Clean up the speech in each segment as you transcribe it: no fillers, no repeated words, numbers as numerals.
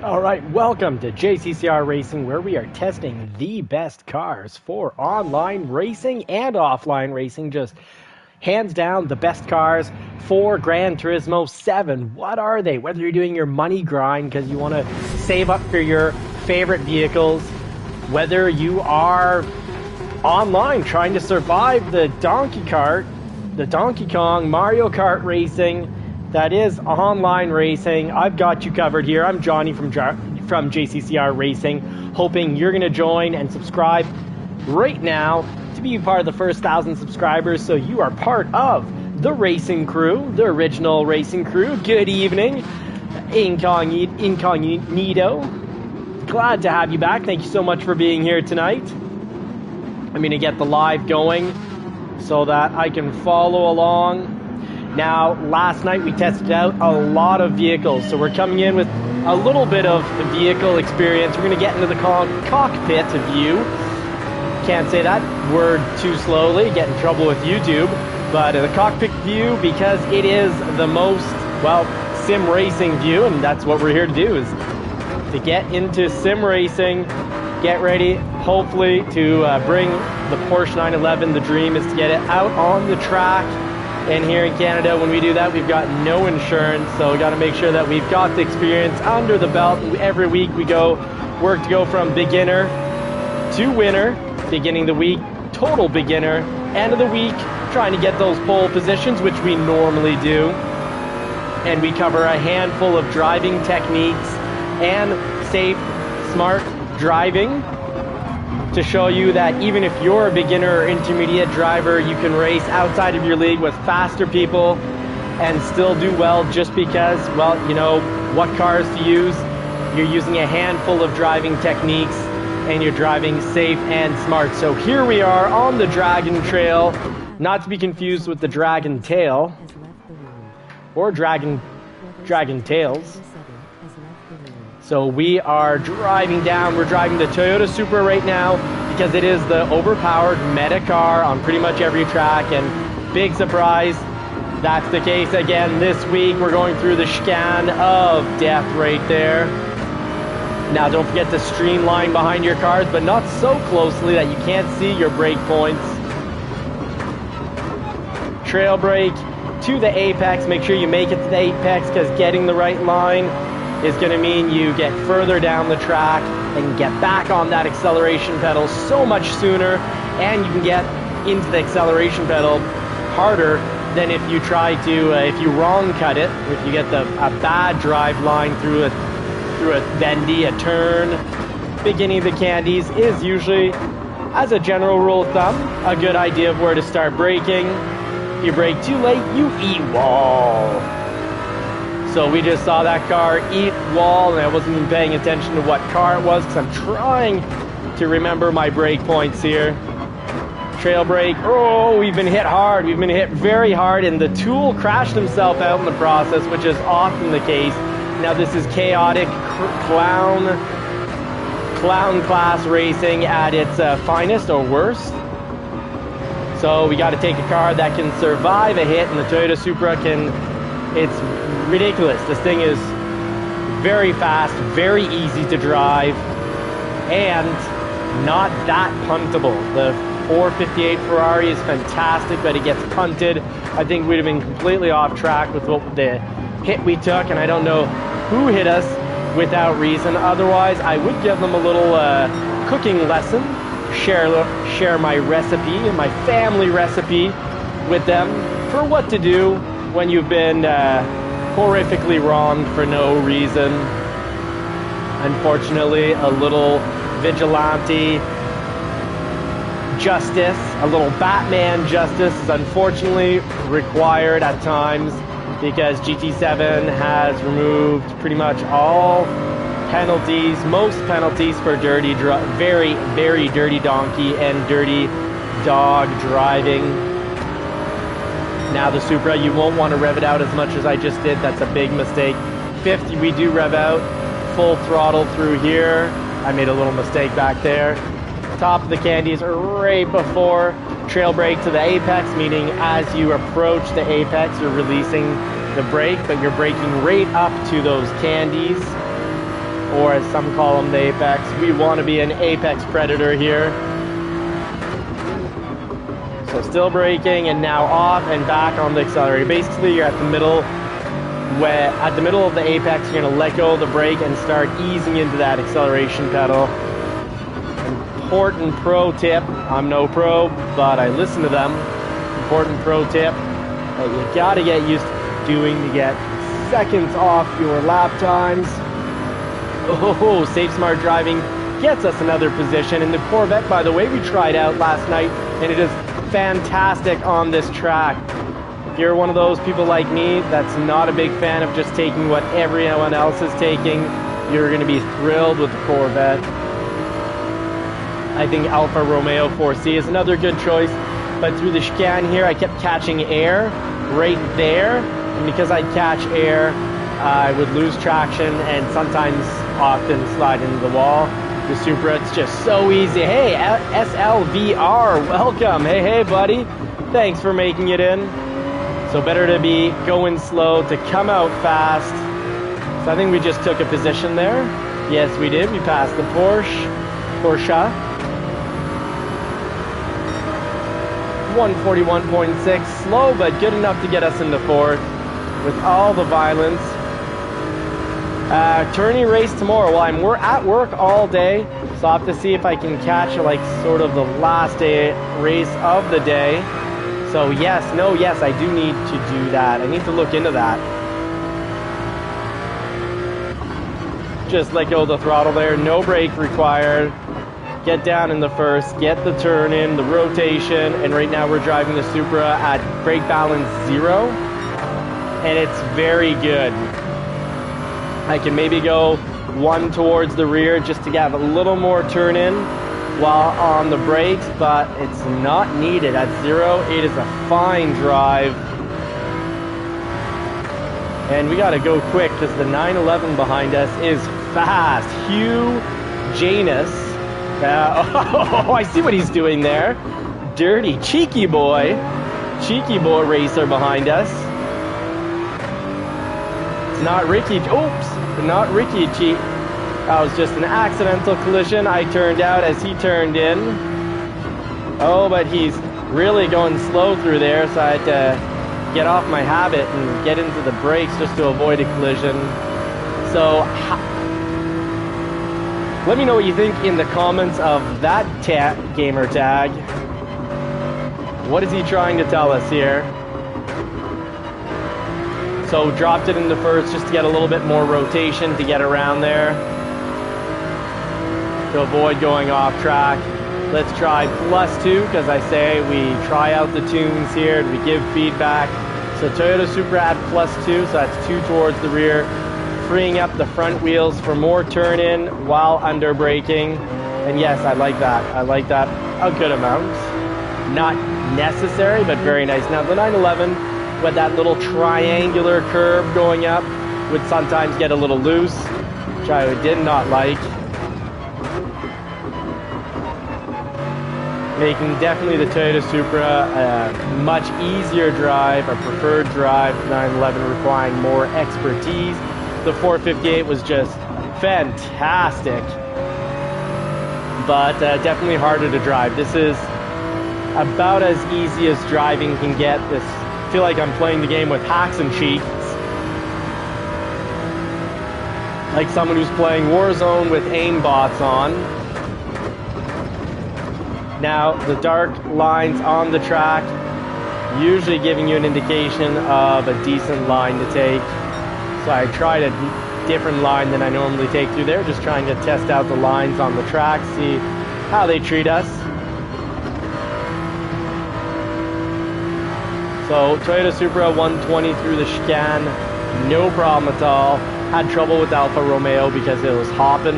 All right, welcome to JCCR Racing, where we are testing the best cars for online racing and offline racing. Just hands down, the best cars for Gran Turismo 7. What are they? Whether you're doing your money grind because you want to save up for your favorite vehicles, whether you are online trying to survive the Donkey Kong Mario Kart racing. That is online racing. I've got you covered here. I'm Johnny from JCCR Racing, hoping you're going to join and subscribe right now to be part of the first 1,000 subscribers, so you are part of the racing crew, the original racing crew. Good evening, Incognito. Glad to have you back. Thank you so much for being here tonight. I'm going to get the live going so that I can follow along. Now, last night we tested out a lot of vehicles, so we're coming in with a little bit of vehicle experience. We're going to get into the cockpit view. Can't say that word too slowly, get in trouble with YouTube. But the cockpit view, because it is the most, well, sim racing view, and that's what we're here to do, is to get into sim racing, get ready, hopefully, to bring the Porsche 911. The dream is to get it out on the track. And here in Canada, when we do that, we've got no insurance, so we got to make sure that we've got the experience under the belt. Every week we work to go from beginner to winner, beginning the week, total beginner, end of the week, trying to get those pole positions, which we normally do. And we cover a handful of driving techniques and safe, smart driving, to show you that even if you're a beginner or intermediate driver, you can race outside of your league with faster people and still do well, just because, well, you know what cars to use. You're using a handful of driving techniques and you're driving safe and smart. So here we are on the Dragon Trail, not to be confused with the Dragon Tail or Dragon Tails. So we are driving down. We're driving the Toyota Supra right now because it is the overpowered meta car on pretty much every track. And big surprise, that's the case again this week. We're going through the chicane of death right there. Now don't forget to streamline behind your cars, but not so closely that you can't see your brake points. Trail brake to the apex. Make sure you make it to the apex, because getting the right line is going to mean you get further down the track and get back on that acceleration pedal so much sooner, and you can get into the acceleration pedal harder than if you try to, if you wrong cut it, if you get a bad drive line through a bendy, a turn. Beginning of the candies is usually, as a general rule of thumb, a good idea of where to start braking. If you brake too late, you eat wall. So we just saw that car eat wall, and I wasn't even paying attention to what car it was, because I'm trying to remember my brake points here. Trail brake. Oh, we've been hit hard. We've been hit very hard, and the tool crashed himself out in the process, which is often the case. Now this is chaotic clown class racing at its finest, or worst. So we got to take a car that can survive a hit, and the Toyota Supra can. It's ridiculous. This thing is very fast, very easy to drive, and not that puntable. The 458 Ferrari is fantastic, but it gets punted. I think we'd have been completely off track with the hit we took, and I don't know who hit us without reason. Otherwise, I would give them a little cooking lesson, share my recipe and my family recipe with them for what to do when you've been horrifically wronged for no reason. Unfortunately, a little vigilante justice, a little Batman justice is unfortunately required at times, because GT7 has removed pretty much all penalties, most penalties for very, very dirty donkey and dirty dog driving. Now the Supra, you won't want to rev it out as much as I just did. That's a big mistake. 50, we do rev out full throttle through here. I made a little mistake back there. Top of the candies right before trail brake to the apex, meaning as you approach the apex, you're releasing the brake, but you're braking right up to those candies. or as some call them, the apex. We want to be an apex predator here. So still braking, and now off and back on the accelerator. Basically, you're at the middle, where at the middle of the apex, you're going to let go of the brake and start easing into that acceleration pedal. Important pro tip. I'm no pro, but I listen to them. Important pro tip that you got to get used to doing to get seconds off your lap times. Oh, safe smart driving gets us another position. And the Corvette, by the way, we tried out last night, and it is fantastic on this track. If you're one of those people like me that's not a big fan of just taking what everyone else is taking, you're going to be thrilled with the Corvette. I think Alfa Romeo 4C is another good choice, but through the chicane here, I kept catching air right there, and because I'd catch air, I would lose traction and sometimes often slide into the wall. The Supra, it's just so easy. Hey, SLVR, welcome. Hey, buddy. Thanks for making it in. So better to be going slow to come out fast. So I think we just took a position there. Yes, we did. We passed the Porsche. 141.6, slow but good enough to get us into fourth with all the violence. Tourney race tomorrow. Well, we're at work all day, so I'll have to see if I can catch like sort of the last day race of the day. So yes, I do need to do that. I need to look into that. Just let go of the throttle there, no brake required. Get down in the first, get the turn in, the rotation, and right now we're driving the Supra at brake balance 0, and it's very good. I can maybe go one towards the rear just to get a little more turn in while on the brakes, but it's not needed at 0. It is a fine drive. And we gotta go quick because the 911 behind us is fast. Hugh Janus. Oh, I see what he's doing there. Dirty, cheeky boy racer behind us. It's not Ricky. Oops, not Ricky. That was just an accidental collision. I turned out as he turned in. Oh, but he's really going slow through there, so I had to get off my habit and get into the brakes just to avoid a collision. So let me know what you think in the comments of that gamer tag. What is he trying to tell us here? So dropped it into first just to get a little bit more rotation to get around there, to avoid going off track. Let's try +2, because I say we try out the tunes here and we give feedback. So Toyota Supra at +2, so that's 2 towards the rear, freeing up the front wheels for more turn in while under braking. And yes, I like that. I like that a good amount. Not necessary, but very nice. Now the 911 with that little triangular curve going up would sometimes get a little loose, which I did not like. Making definitely the Toyota Supra a much easier drive, a preferred drive. 911 requiring more expertise. The 458 was just fantastic, but definitely harder to drive. This is about as easy as driving can get. I feel like I'm playing the game with hacks and cheats, like someone who's playing Warzone with aimbots on. Now, the dark lines on the track usually giving you an indication of a decent line to take. So I tried a different line than I normally take through there, just trying to test out the lines on the track, see how they treat us. So Toyota Supra 120 through the chicane, no problem at all. Had trouble with Alfa Romeo because it was hopping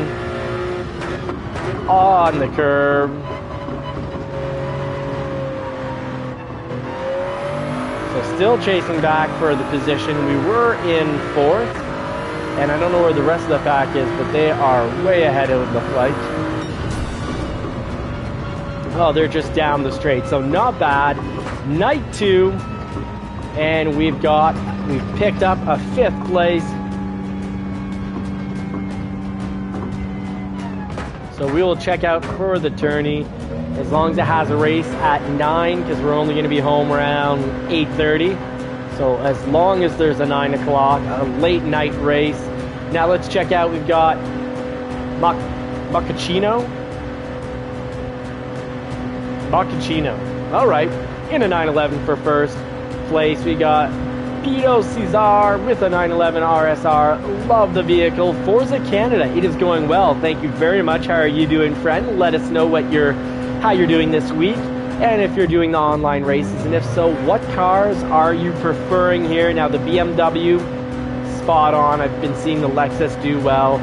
on the curb. So still chasing back for the position. We were in 4th, and I don't know where the rest of the pack is, but they are way ahead, it would look like. Oh, they're just down the straight, so not bad. Night 2, and we've picked up a 5th place. So we will check out for the tourney as long as it has a race at 9, because we're only going to be home around 8:30. So as long as there's a 9 o'clock, a late night race. Now let's check out. We've got Macchino. All right, in a 911 for first place. We got Pito Cesar with a 911 RSR. Love the vehicle. Forza Canada, it is going well. Thank you very much. How are you doing, friend? Let us know how you're doing this week, and if you're doing the online races, and if so, what cars are you preferring here? Now the BMW, spot on. I've been seeing the Lexus do well.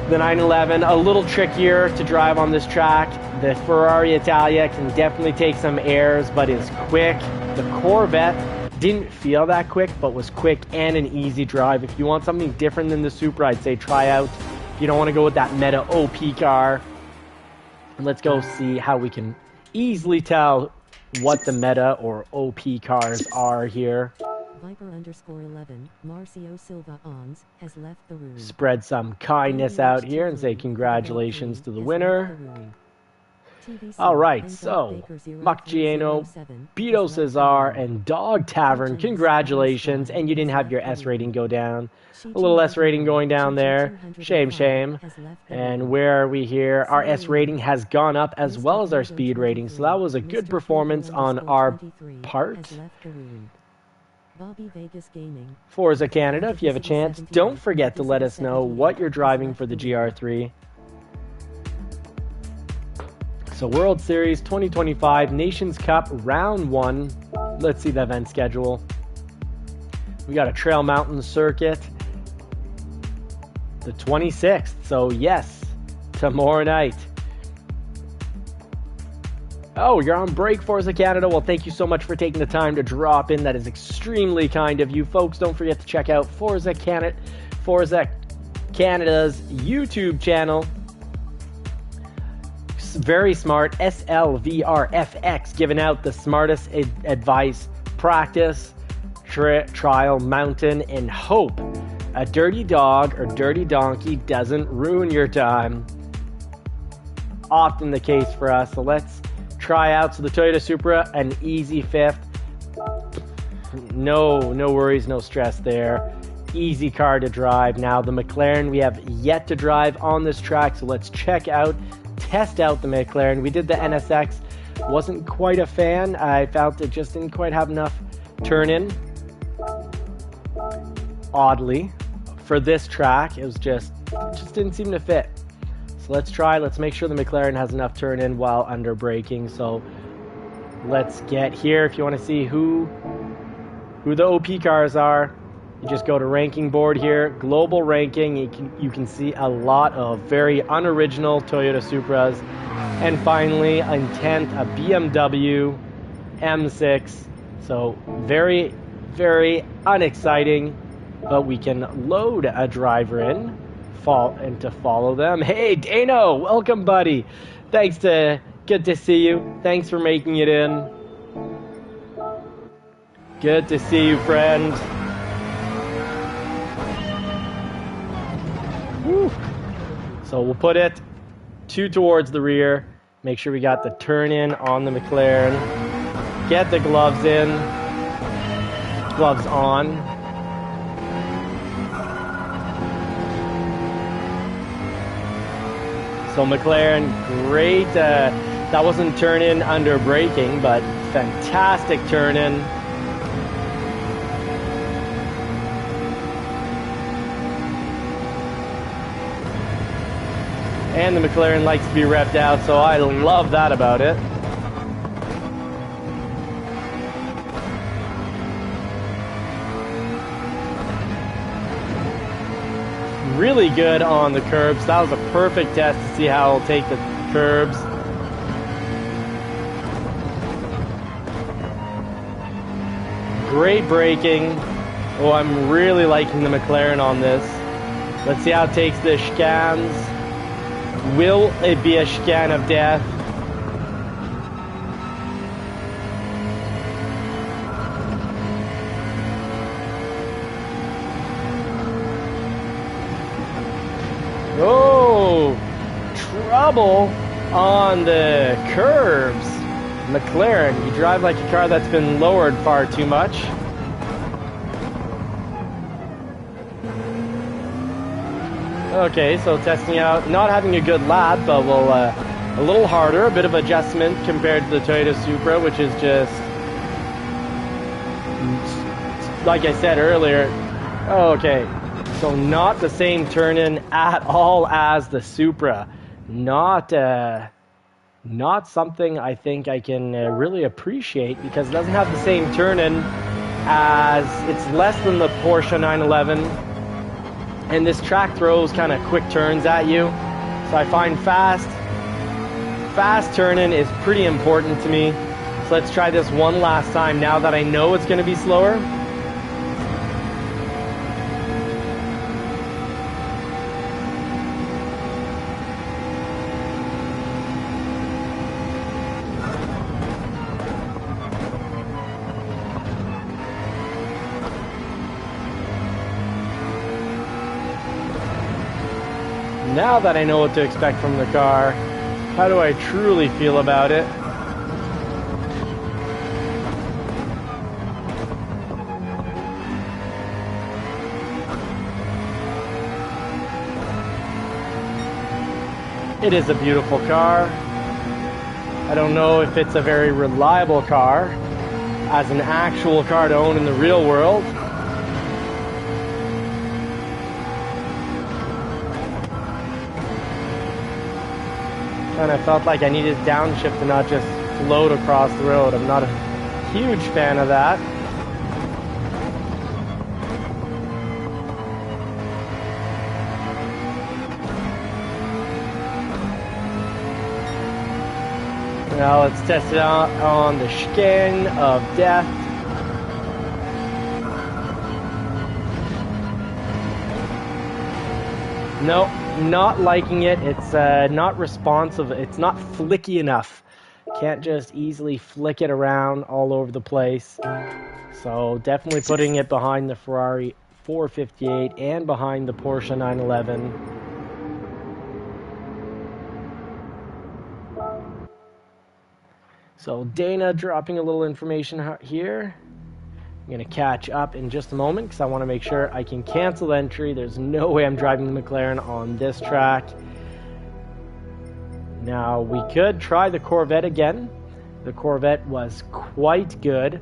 The 911, a little trickier to drive on this track. The Ferrari Italia can definitely take some airs, but is quick. The Corvette didn't feel that quick, but was quick and an easy drive. If you want something different than the Supra, I'd say try out. If you don't want to go with that meta OP car, let's go see how we can easily tell what the meta or OP cars are here. Viper_11, Marcio Silva Ons, has left the room. Spread some kindness out here and say congratulations to the winner. Alright, so Macchiano, Pito Cesar, and Dog Tavern, congratulations. And you didn't have your S rating go down. A little S rating going down there. Shame, shame. And where are we here? Our S rating has gone up as well as our speed rating. So that was a good performance on our part. Forza Canada, if you have a chance, don't forget to let us know what you're driving for the GR3. So World Series 2025 Nations Cup Round 1. Let's see the event schedule. We got a Trail Mountain Circuit. The 26th. So yes, tomorrow night. Oh, you're on break, Forza Canada. Well, thank you so much for taking the time to drop in. That is extremely kind of you. Folks, don't forget to check out Forza Canada's YouTube channel. Very smart, SLVRFX, giving out the smartest advice. Practice, trial, mountain, and hope a dirty dog or dirty donkey doesn't ruin your time. Often the case for us. So let's try out. So the Toyota Supra, an easy 5th. No worries, no stress there. Easy car to drive. Now the McLaren we have yet to drive on this track, so let's test out the McLaren. We did the NSX, wasn't quite a fan. I felt it just didn't quite have enough turn in. Oddly, for this track, it just didn't seem to fit. So let's make sure the McLaren has enough turn in while under braking. So let's get here. If you want to see who the OP cars are, you just go to ranking board here, global ranking. You can see a lot of very unoriginal Toyota Supras. And finally, in 10th, a BMW M6. So very, very unexciting, but we can load a driver in and to follow them. Hey, Dano, welcome, buddy. Good to see you. Thanks for making it in. Good to see you, friend. Woo. So we'll put it 2 towards the rear. Make sure we got the turn in on the McLaren. Get the gloves in. Gloves on. So McLaren, great. That wasn't turn in under braking, but fantastic turn in. And the McLaren likes to be revved out, so I love that about it. Really good on the curbs. That was a perfect test to see how it'll take the curbs. Great braking. Oh, I'm really liking the McLaren on this. Let's see how it takes the chicanes. Will it be a chicane of death? Oh, trouble on the curves. McLaren, you drive like a car that's been lowered far too much. Okay, so testing out, not having a good lap, but we'll a little harder, a bit of adjustment compared to the Toyota Supra, which is just, like I said earlier, okay, so not the same turn-in at all as the Supra. Not something I think I can really appreciate, because it doesn't have the same turn-in as, it's less than the Porsche 911, and this track throws kind of quick turns at you. So I find fast turn-in is pretty important to me. So let's try this one last time now that I know it's going to be slower. Now that I know what to expect from the car, how do I truly feel about it? It is a beautiful car. I don't know if it's a very reliable car as an actual car to own in the real world. And I felt like I needed downshift to not just float across the road. I'm not a huge fan of that. Now let's test it out on the chicane of death. Nope. Not liking it. It's not responsive. It's not flicky enough. Can't just easily flick it around all over the place. So definitely putting it behind the Ferrari 458 and behind the Porsche 911. So Dana dropping a little information here. I'm going to catch up in just a moment because I want to make sure I can cancel entry. There's no way I'm driving the McLaren on this track. Now, we could try the Corvette again. The Corvette was quite good.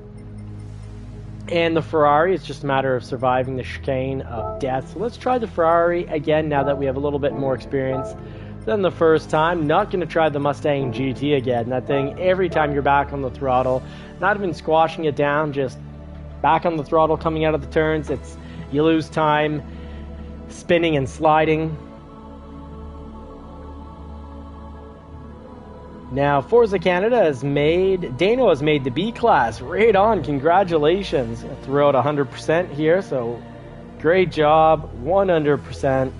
And the Ferrari, it's just a matter of surviving the chicane of death. So let's try the Ferrari again now that we have a little bit more experience than the first time. Not going to try the Mustang GT again. That thing, every time you're back on the throttle, not even squashing it down, just back on the throttle coming out of the turns, you lose time spinning and sliding. Now Forza Canada Dano has made the B class. Right on, congratulations. Throw out 100% here, so great job, 100%.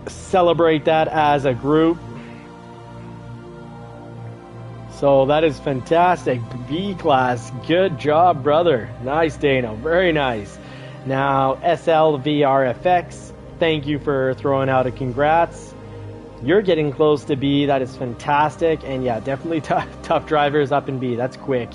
Celebrate that as a group. So that is fantastic. B class, good job, brother. Nice, Dano, very nice. Now, SLVRFX, thank you for throwing out a congrats. You're getting close to B, that is fantastic. And yeah, definitely tough drivers up in B, that's quick.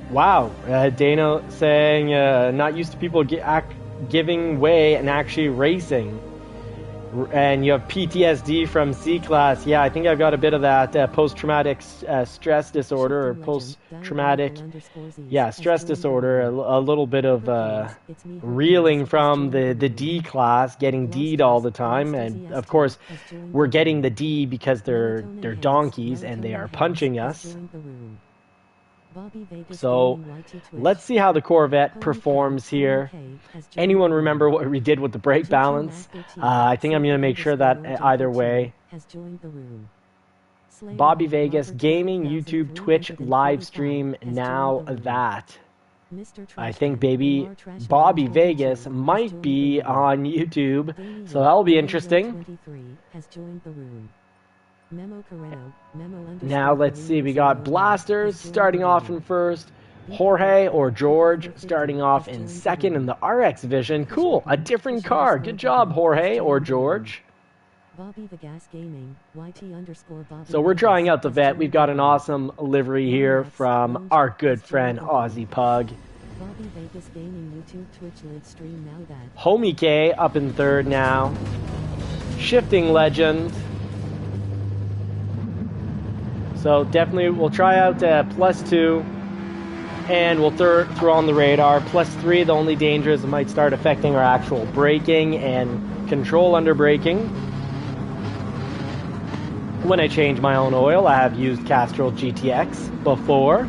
Wow, Dano saying not used to people giving way and actually racing. And you have PTSD from C-Class. Yeah, I think I've got a bit of that post-traumatic stress disorder, or post-traumatic, stress disorder. A little bit of reeling from the D-Class, getting D'd all the time. And, of course, we're getting the D because they're donkeys and they are punching us. So let's see how the Corvette performs here. Anyone remember what we did with the brake balance? I think I'm going to make sure that either way. Bobby Vegas, gaming, YouTube, Twitch, live stream, now that. I think Bobby Vegas might be on YouTube, so that'll be interesting. Now let's see, we got Blasters starting off in first, Jorge or George starting off in second in the RX Vision. Cool, a different car. Good job, Jorge or George. Bobby the Gas Gaming, YT_Bobby. So we're trying out the vet. We've got an awesome livery here from our good friend Aussie Pug. Bobby Vegas Gaming YouTube Twitch live stream now that. Homie K up in third now. Shifting Legend. So definitely we'll try out +2. And we'll throw on the radar. +3, the only danger is it might start affecting our actual braking and control under braking. When I change my own oil, I have used Castrol GTX before.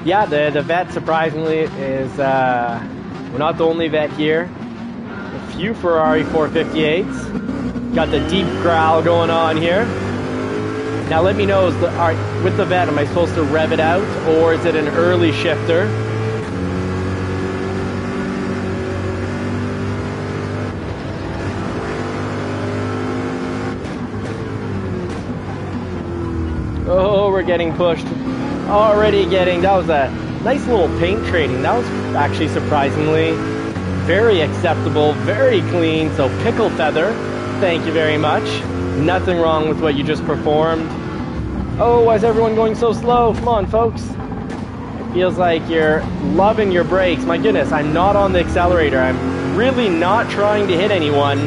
Yeah, the vet surprisingly is, we're not the only vet here. A few Ferrari 458s. Got the deep growl going on here. Now let me know, with the vet, am I supposed to rev it out or is it an early shifter? Oh, we're getting pushed. Already that was a nice little paint trading. That was actually surprisingly very acceptable, very clean. So Pickle Feather, thank you very much. Nothing wrong with what you just performed. Oh, why is everyone going so slow? Come on, folks. It feels like you're loving your brakes. My goodness, I'm not on the accelerator. I'm really not trying to hit anyone.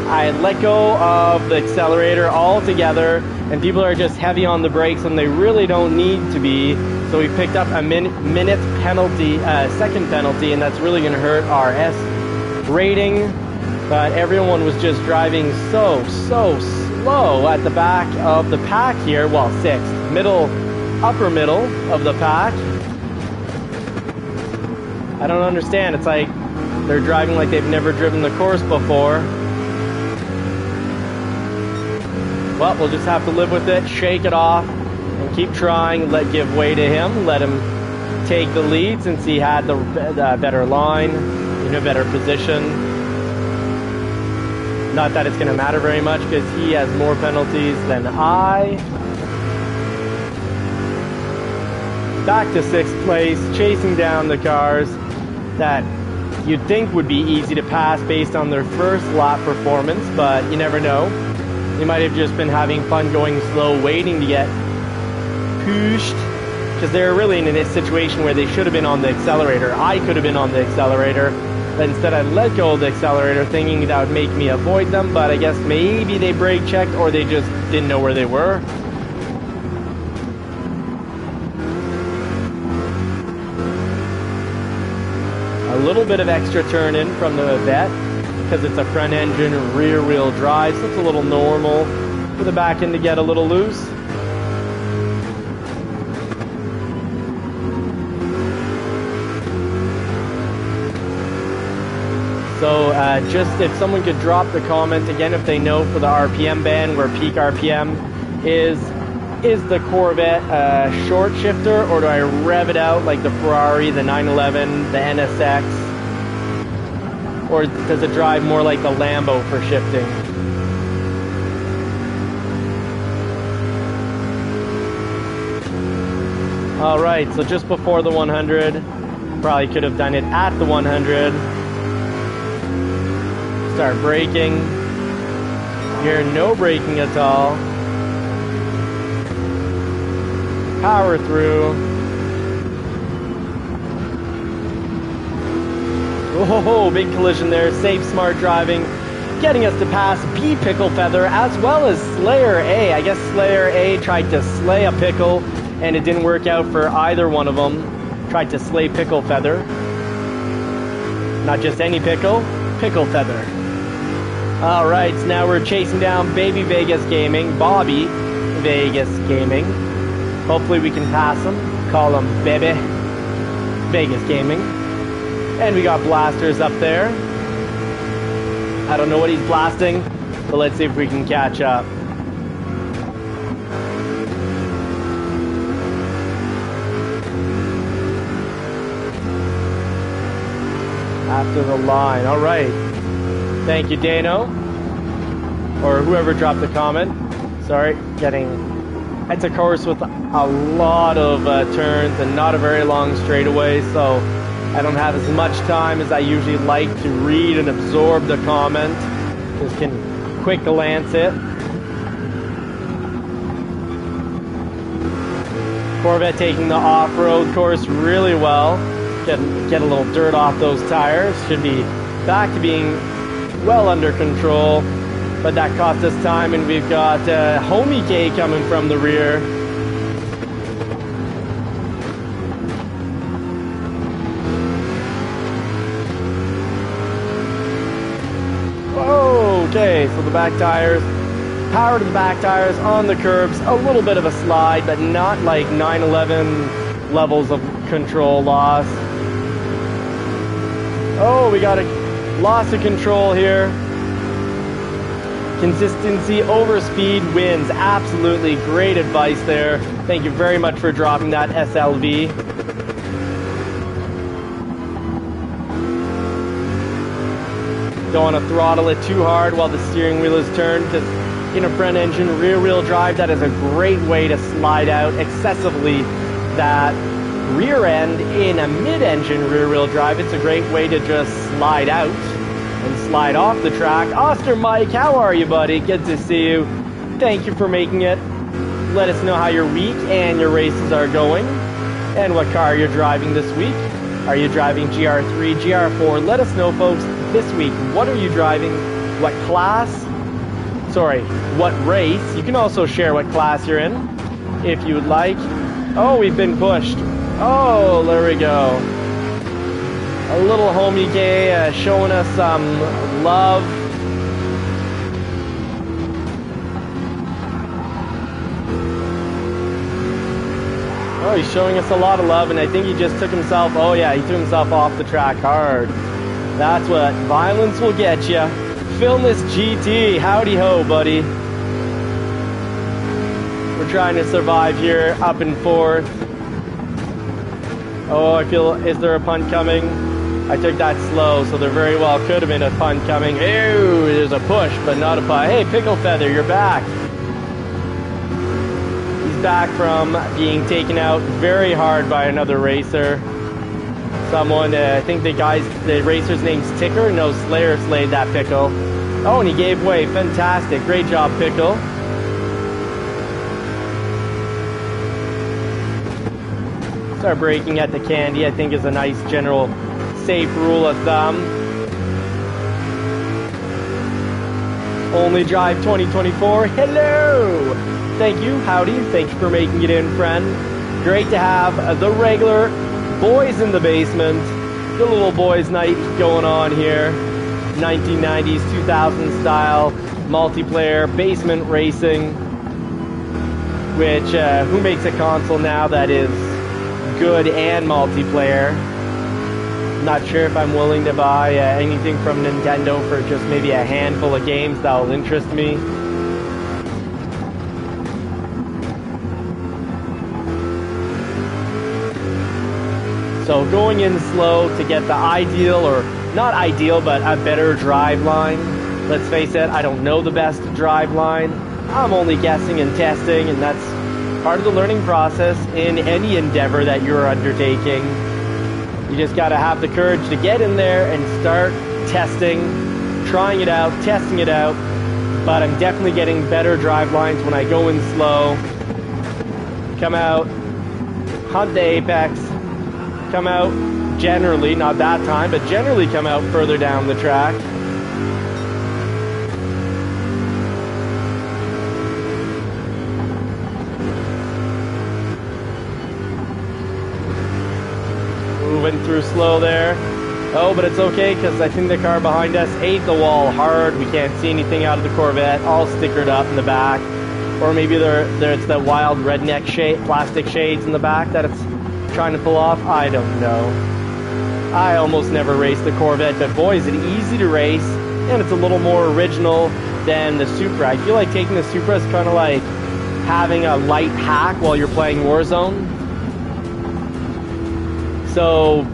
I let go of the accelerator altogether, and people are just heavy on the brakes when they really don't need to be. So we picked up a minute penalty, second penalty, and that's really going to hurt our S rating. But everyone was just driving so slow at the back of the pack here. Well, sixth, upper middle of the pack. I don't understand. It's like they're driving like they've never driven the course before. Well, we'll just have to live with it, shake it off, and keep trying. Give way to him. Let him take the lead since he had the better line, in a better position. Not that it's going to matter very much because he has more penalties than I. Back to sixth place, chasing down the cars that you'd think would be easy to pass based on their first lap performance, but you never know. They might have just been having fun going slow, waiting to get pushed, because they're really in a situation where they should have been on the accelerator. I could have been on the accelerator, but instead I let go of the accelerator thinking that would make me avoid them, but I guess maybe they brake checked or they just didn't know where they were. A little bit of extra turn in from the vet, because it's a front engine rear wheel drive, so it's a little normal for the back end to get a little loose. So just if someone could drop the comment again if they know for the RPM band where peak RPM is the Corvette a short shifter, or do I rev it out like the Ferrari, the 911, the NSX? Or does it drive more like the Lambo for shifting? Alright, so just before the 100. Probably could have done it at the 100. Start braking. Here, no braking at all. Power through. Oh, big collision there. Safe, smart driving. Getting us to pass B Pickle Feather as well as Slayer A. I guess Slayer A tried to slay a pickle and it didn't work out for either one of them. Tried to slay Pickle Feather. Not just any pickle, Pickle Feather. Alright, so now we're chasing down Baby Vegas Gaming, Bobby Vegas Gaming. Hopefully we can pass him. Call him Baby Vegas Gaming. And we got blasters up there. I don't know what he's blasting, but let's see if we can catch up. After the line. All right. Thank you, Dano. or whoever dropped the comment. Sorry, it's a course with a lot of turns and not a very long straightaway, so I don't have as much time as I usually like to read and absorb the comment. Just can quick glance it. Corvette taking the off-road course really well. Get a little dirt off those tires. Should be back to being well under control. But that cost us time, and we've got Homie K coming from the rear. Okay, so the back tires, power to the back tires on the curbs, a little bit of a slide, but not like 911 levels of control loss. Oh, we got a loss of control here. Consistency over speed wins. Absolutely great advice there. Thank you very much for dropping that, SLV. Don't want to throttle it too hard while the steering wheel is turned, because in a front engine rear wheel drive, that is a great way to slide out excessively that rear end. In a mid-engine rear wheel drive, it's a great way to just slide out and slide off the track. Oster Mike, how are you, buddy? Good to see you. Thank you for making it. Let us know how your week and your races are going and what car you're driving this week. Are you driving GR3, GR4? Let us know, folks, this week. What are you driving? What class? Sorry, what race? You can also share what class you're in if you would like. Oh, we've been pushed. Oh, there we go. A little Homie K showing us some love. Oh, he's showing us a lot of love, and I think he just took himself, oh yeah, he took himself off the track hard. That's what violence will get you. Filmless GT, howdy ho, buddy. We're trying to survive here, up and forth. Oh, I feel, is there a punt coming? I took that slow, so there very well could have been a punt coming. Ew, there's a push, but not a punt. Hey, Pickle Feather, you're back. He's back from being taken out very hard by another racer. Someone, I think the racer's name's Ticker. No, Slayer slayed that Pickle. Oh, and he gave way. Fantastic. Great job, Pickle. Start braking at the candy, I think, is a nice general safe rule of thumb. Only Drive 2024. Hello! Thank you. Howdy. Thank you for making it in, friend. Great to have the regular boys in the basement. The little boys' night going on here. 1990s, 2000s style multiplayer basement racing. Which, who makes a console now that is good and multiplayer? Not sure if I'm willing to buy anything from Nintendo for just maybe a handful of games that will interest me. So going in slow to get the ideal, or not ideal, but a better drive line. Let's face it, I don't know the best drive line. I'm only guessing and testing, and that's part of the learning process in any endeavor that you're undertaking. You just got to have the courage to get in there and start testing, trying it out, testing it out. But I'm definitely getting better drive lines when I go in slow. Come out, hunt the apex, come out generally, not that time, but generally come out further down the track. Moving through slow there. Oh, but it's okay, because I think the car behind us ate the wall hard. We can't see anything out of the Corvette, all stickered up in the back. Or maybe it's that wild redneck plastic shades in the back that it's trying to pull off. I don't know. I almost never race the Corvette, but boy, is it easy to race, and it's a little more original than the Supra. I feel like taking the Supra is kind of like having a light hack while you're playing Warzone. So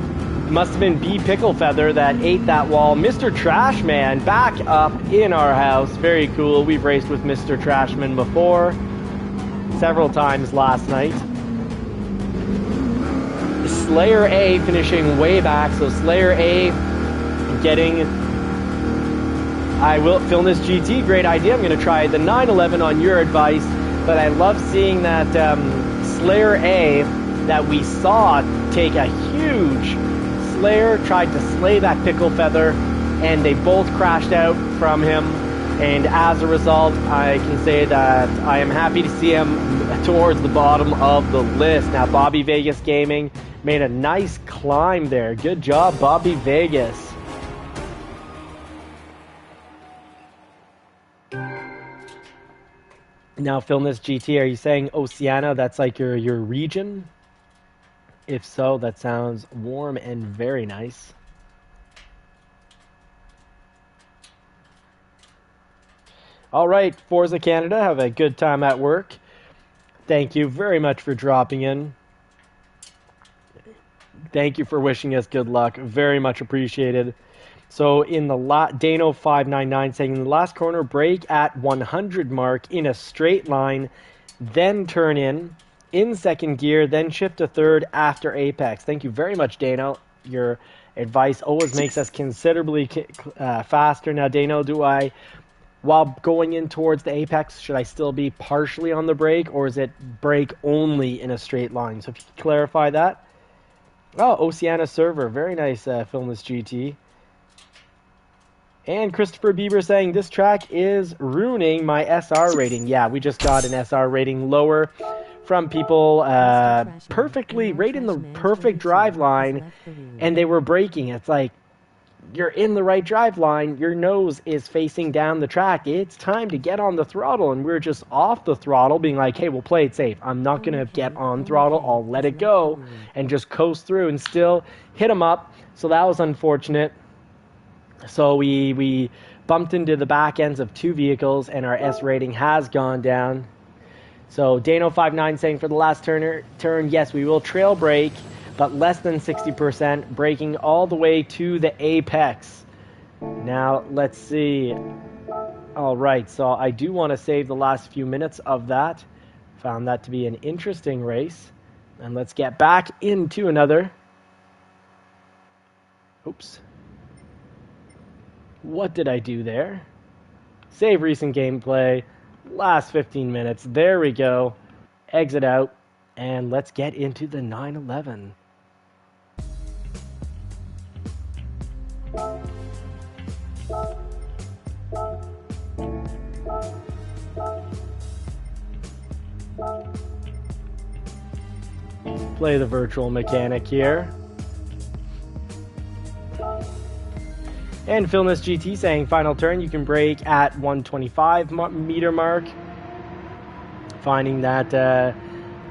Must have been B Pickle Feather that ate that wall. Mr. Trashman back up in our house. Very cool. We've raced with Mr. Trashman before. Several times last night. Slayer A finishing way back. So Slayer A getting... I will film this GT. Great idea. I'm going to try the 911 on your advice. But I love seeing that Slayer A that we saw take a huge... Slayer tried to slay that Pickle Feather, and they both crashed out from him. And as a result, I can say that I am happy to see him towards the bottom of the list. Now, Bobby Vegas Gaming made a nice climb there. Good job, Bobby Vegas. Now, film this GT. Are you saying Oceania? That's like your region? If so, that sounds warm and very nice. All right, Forza Canada, have a good time at work. Thank you very much for dropping in. Thank you for wishing us good luck. Very much appreciated. So in the Dano599 saying, in the last corner, brake at 100 mark in a straight line, then turn in second gear, then shift to third after apex. Thank you very much, Dano. Your advice always makes us considerably faster. Now, Dano, while going in towards the apex, should I still be partially on the brake, or is it brake only in a straight line? So if you could clarify that. Oh, Oceania server. Very nice, film this GT. And Christopher Bieber saying, this track is ruining my SR rating. Yeah, we just got an SR rating lower from people perfectly right in the perfect drive line, and they were braking. It's like, you're in the right drive line, your nose is facing down the track, it's time to get on the throttle, and we're just off the throttle being like, hey, we'll play it safe. I'm not going to get on throttle, I'll let it go and just coast through, and still hit them up. So that was unfortunate. So we bumped into the back ends of two vehicles, and our S rating has gone down. So Dano59 saying, for the last turn, yes, we will trail brake, but less than 60%, braking all the way to the apex. Now, let's see. All right, so I do want to save the last few minutes of that. Found that to be an interesting race. And let's get back into another. Oops. What did I do there? Save recent gameplay. Last 15 minutes. There we go. Exit out. And let's get into the 911. Play the virtual mechanic here. And Philness GT saying, final turn, you can brake at 125 meter mark. Finding that,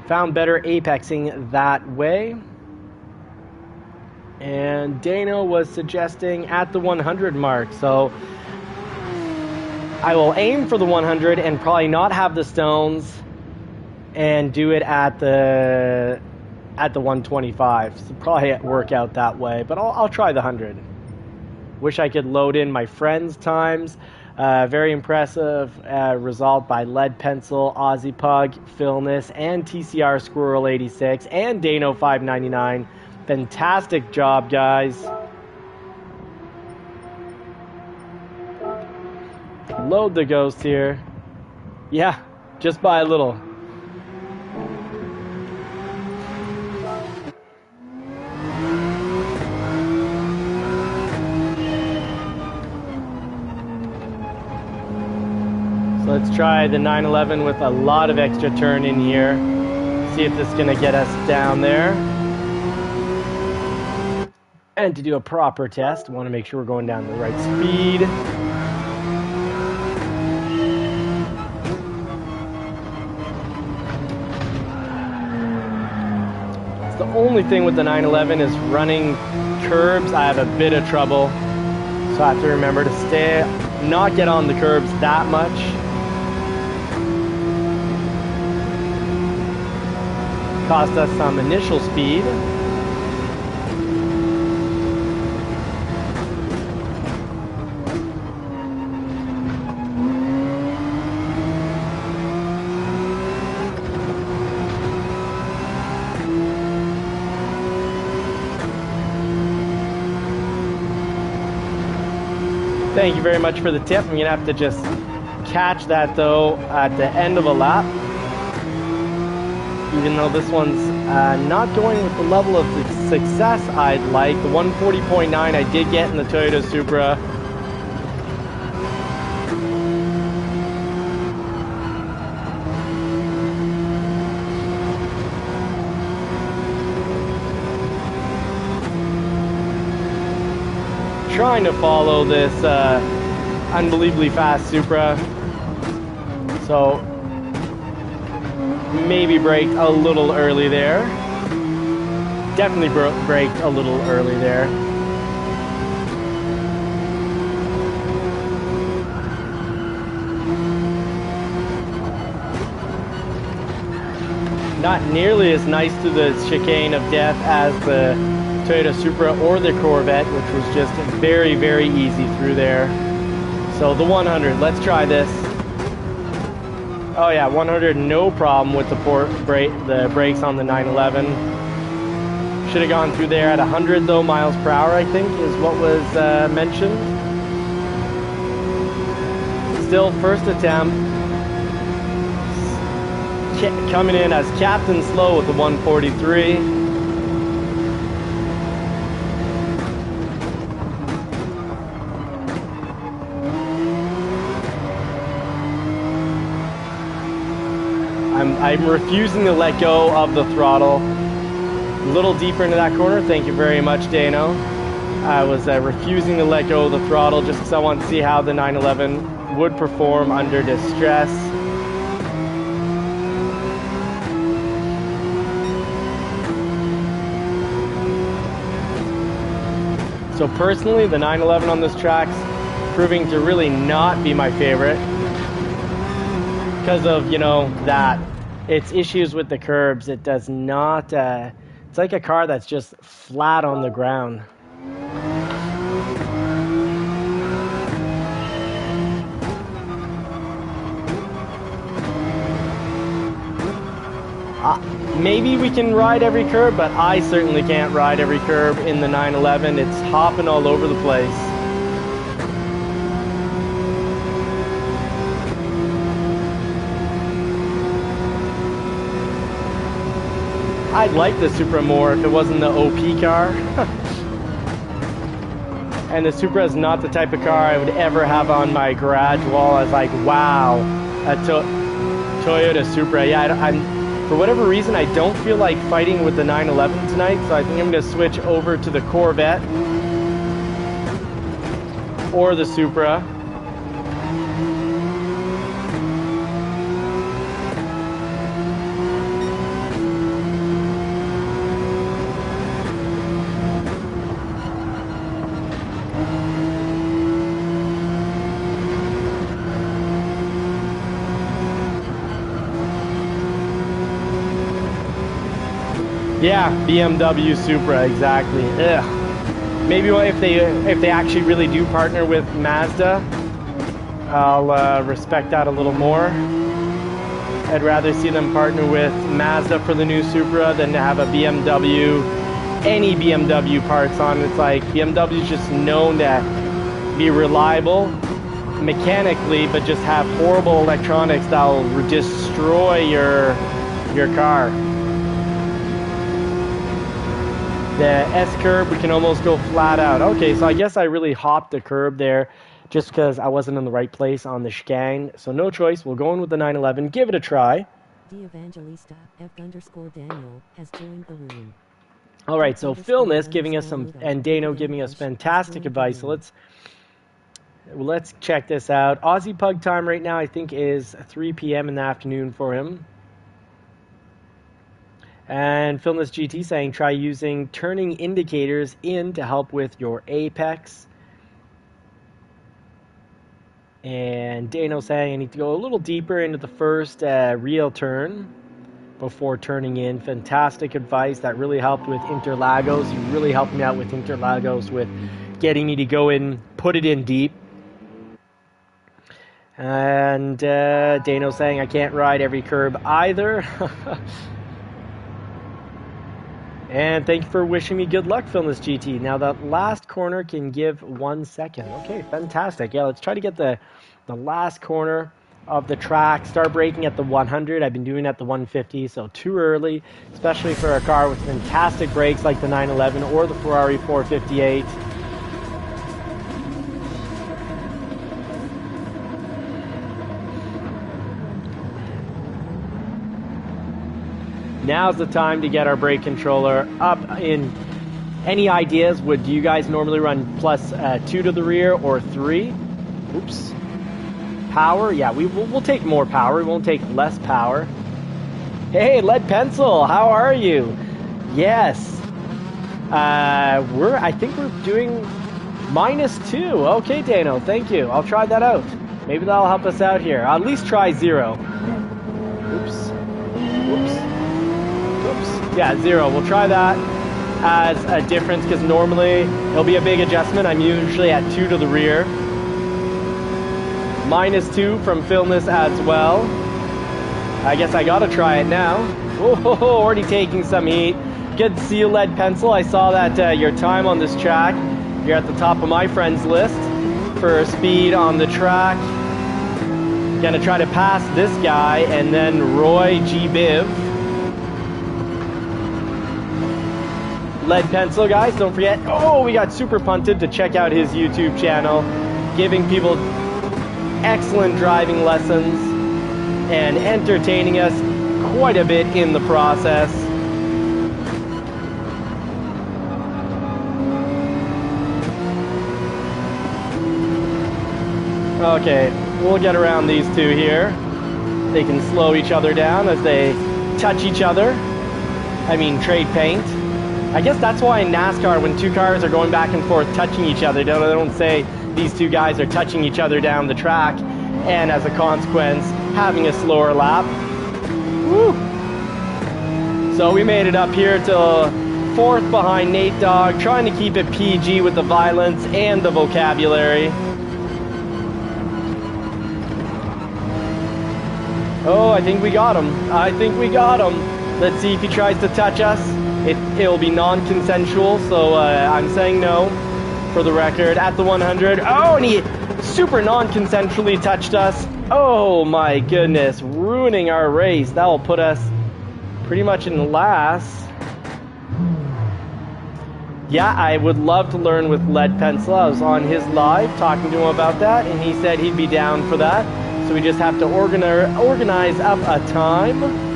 found better apexing that way. And Dano was suggesting at the 100 mark. So I will aim for the 100 and probably not have the stones and do it at the 125. So probably work out that way, but I'll try the 100. Wish I could load in my friends' times. Very impressive result by Lead Pencil, Aussie Pug, Philness, and TCR Squirrel 86, and Dano 599. Fantastic job, guys. Load the ghost here. Yeah, just by a little. Let's try the 911 with a lot of extra turn in here. See if this is going to get us down there. And to do a proper test, want to make sure we're going down the right speed. It's the only thing with the 911 is running curbs. I have a bit of trouble. So I have to remember to not get on the curbs that much. Cost us some initial speed. Thank you very much for the tip. I'm going to have to just catch that, though, at the end of a lap. Even though this one's not going with the level of success I'd like. The 140.9 I did get in the Toyota Supra. Trying to follow this unbelievably fast Supra. So maybe braked a little early there. Definitely braked a little early there. Not nearly as nice to the chicane of death as the Toyota Supra or the Corvette, which was just very, very easy through there. So the 100, let's try this. Oh yeah, 100, no problem with the brakes on the 911. Should have gone through there at 100 though miles per hour, I think, is what was mentioned. Still first attempt. Coming in as Captain Slow with the 143. I'm refusing to let go of the throttle. A little deeper into that corner. Thank you very much, Dano. I was refusing to let go of the throttle just because I want to see how the 911 would perform under distress. So personally, the 911 on this track's proving to really not be my favorite because of, you know, that. Its issues with the curbs. It does not, it's like a car that's just flat on the ground. Maybe we can ride every curb, but I certainly can't ride every curb in the 911. It's hopping all over the place. I'd like the Supra more if it wasn't the OP car. And the Supra is not the type of car I would ever have on my garage wall. I was like, wow, a Toyota Supra. Yeah, for whatever reason, I don't feel like fighting with the 911 tonight, so I think I'm going to switch over to the Corvette or the Supra. Yeah, BMW Supra, exactly. Ugh. Maybe if they actually really do partner with Mazda, I'll respect that a little more. I'd rather see them partner with Mazda for the new Supra than to have a BMW, any BMW parts on. It's like BMW's just known to be reliable mechanically, but just have horrible electronics that will destroy your car. The S-curb, we can almost go flat out. Okay, so I guess I really hopped the curb there just because I wasn't in the right place on the chicane. So no choice, we'll go in with the 911, give it a try. The Evangelista F_Daniel has joined the room. All right, so Philness giving us some, and Dano giving us fantastic advice. So let's check this out. Aussie Pug time right now, I think, is 3 p.m. in the afternoon for him. And Philness GT saying, try using turning indicators in to help with your apex. And Dano saying, I need to go a little deeper into the first real turn before turning in. Fantastic advice. That really helped with Interlagos. You really helped me out with Interlagos with getting me to go in, put it in deep. And Dano saying, I can't ride every curb either. And thank you for wishing me good luck, Filmless GT. Now that last corner can give 1 second. Okay, fantastic. Yeah, let's try to get the last corner of the track. Start braking at the 100. I've been doing it at the 150, so too early, especially for a car with fantastic brakes like the 911 or the Ferrari 458. Now's the time to get our brake controller up in. Any ideas? Would you guys normally run plus 2 to the rear or 3? Oops. Power? Yeah, we'll take more power. We won't take less power. Hey, Lead Pencil, how are you? Yes. I think we're doing -2. Okay, Dano, thank you. I'll try that out. Maybe that'll help us out here. I'll at least try 0. Oops. Whoops. Oops. Yeah, 0. We'll try that as a difference because normally it'll be a big adjustment. I'm usually at 2 to the rear. -2 from Filmless as well. I guess I gotta try it now. Oh, already taking some heat. Good to see you, Lead Pencil. I saw that your time on this track, you're at the top of my friends list for speed on the track. Gonna try to pass this guy and then Roy G. Biv. Lead Pencil, guys, don't forget. Oh, we got super punted to check out his YouTube channel, giving people excellent driving lessons and entertaining us quite a bit in the process. Okay, we'll get around these two here. They can slow each other down as they touch each other. I mean, trade paint. I guess that's why in NASCAR, when two cars are going back and forth touching each other, they don't say these two guys are touching each other down the track, and as a consequence, having a slower lap. Woo! So we made it up here to 4th behind Nate Dogg, trying to keep it PG with the violence and the vocabulary. Oh, I think we got him. I think we got him. Let's see if he tries to touch us. It'll be non-consensual, so I'm saying no for the record. At the 100. Oh, and he super non-consensually touched us. Oh my goodness, ruining our race. That will put us pretty much in last. Yeah, I would love to learn with Lead Pencil. I was on his live talking to him about that, and he said he'd be down for that. So we just have to organize up a time.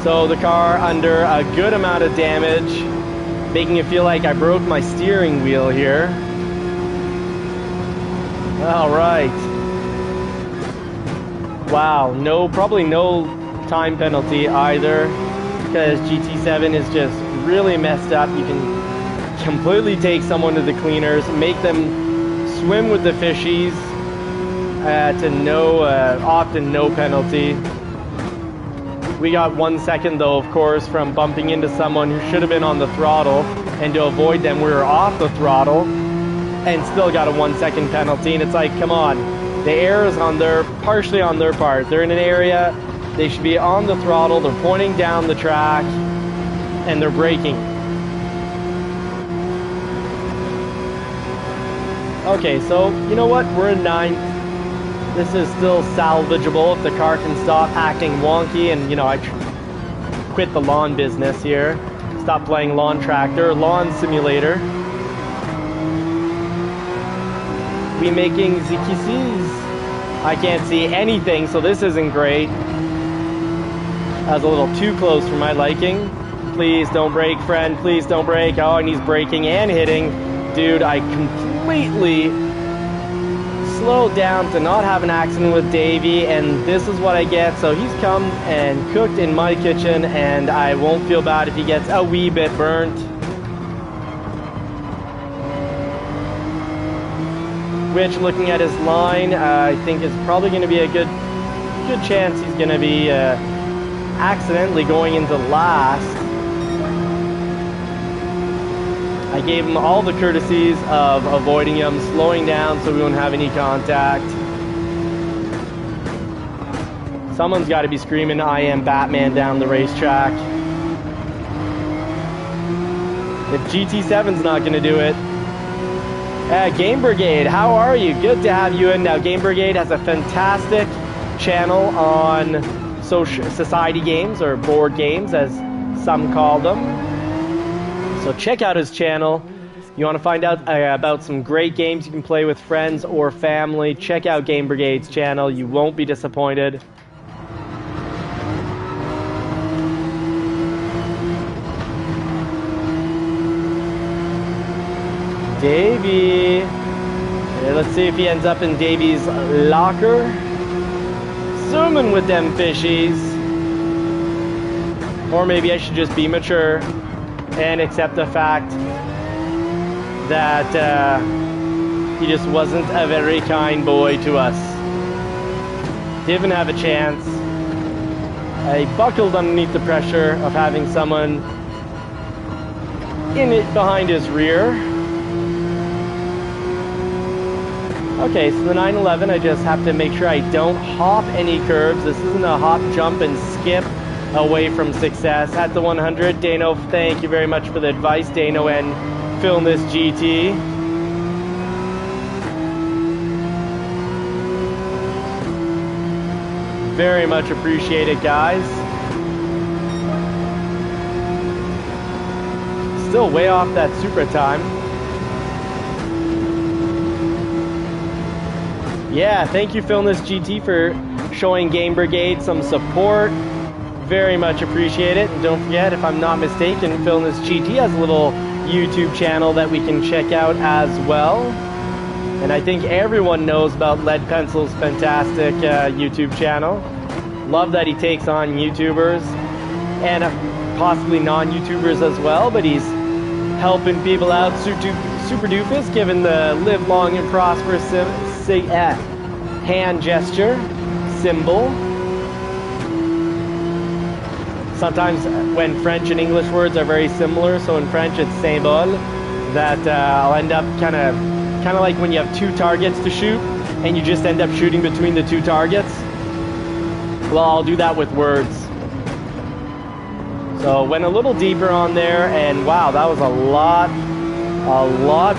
So the car under a good amount of damage, making it feel like I broke my steering wheel here. All right. Wow, probably no time penalty either, because GT7 is just really messed up. You can completely take someone to the cleaners, make them swim with the fishies to often no penalty. We got 1 second though, of course, from bumping into someone who should have been on the throttle, and to avoid them, we were off the throttle and still got a 1 second penalty. And it's like, come on, the error is partially on their part. They're in an area, they should be on the throttle, they're pointing down the track, and they're braking. Okay, so you know what? We're in 9th. This is still salvageable if the car can stop acting wonky, and I quit the lawn business here. Stop playing lawn tractor, lawn simulator. We making the kisses. I can't see anything, so this isn't great. That was a little too close for my liking. Please don't brake, friend. Please don't brake. Oh, and he's braking and hitting. Dude, I completely slowed down to not have an accident with Davey, and this is what I get. So he's come and cooked in my kitchen, and I won't feel bad if he gets a wee bit burnt. Which, looking at his line, I think is probably going to be a good chance he's going to be accidentally going into last. I gave him all the courtesies of avoiding him, slowing down so we won't have any contact. Someone's got to be screaming, "I am Batman" down the racetrack. If GT7's not going to do it. Game Brigade, how are you? Good to have you in. Now, Game Brigade has a fantastic channel on society games, or board games, as some call them. So check out his channel. You want to find out about some great games you can play with friends or family, check out Game Brigade's channel. You won't be disappointed. Davey. Let's see if he ends up in Davey's locker. Zooming with them fishies. Or maybe I should just be mature and accept the fact that he just wasn't a very kind boy to us. Didn't have a chance. I buckled underneath the pressure of having someone in it behind his rear. Okay, so the 911, I just have to make sure I don't hop any curves. This isn't a hop, jump, and skip away from success. At the 100, Dano, thank you very much for the advice, Dano and Film This GT. Very much appreciated, guys. Still way off that Supra time. Yeah, thank you, Film This GT, for showing Game Brigade some support. Very much appreciate it. And don't forget, if I'm not mistaken, Film This GT has a little YouTube channel that we can check out as well. And I think everyone knows about Lead Pencil's fantastic YouTube channel. Love that he takes on YouTubers and possibly non-YouTubers as well, but he's helping people out super doofus, given the live long and prosperous hand gesture symbol. Sometimes when French and English words are very similar, so in French it's symbole, that I'll end up kind of like when you have two targets to shoot and you just end up shooting between the two targets. Well, I'll do that with words. So went a little deeper on there, and wow, that was a lot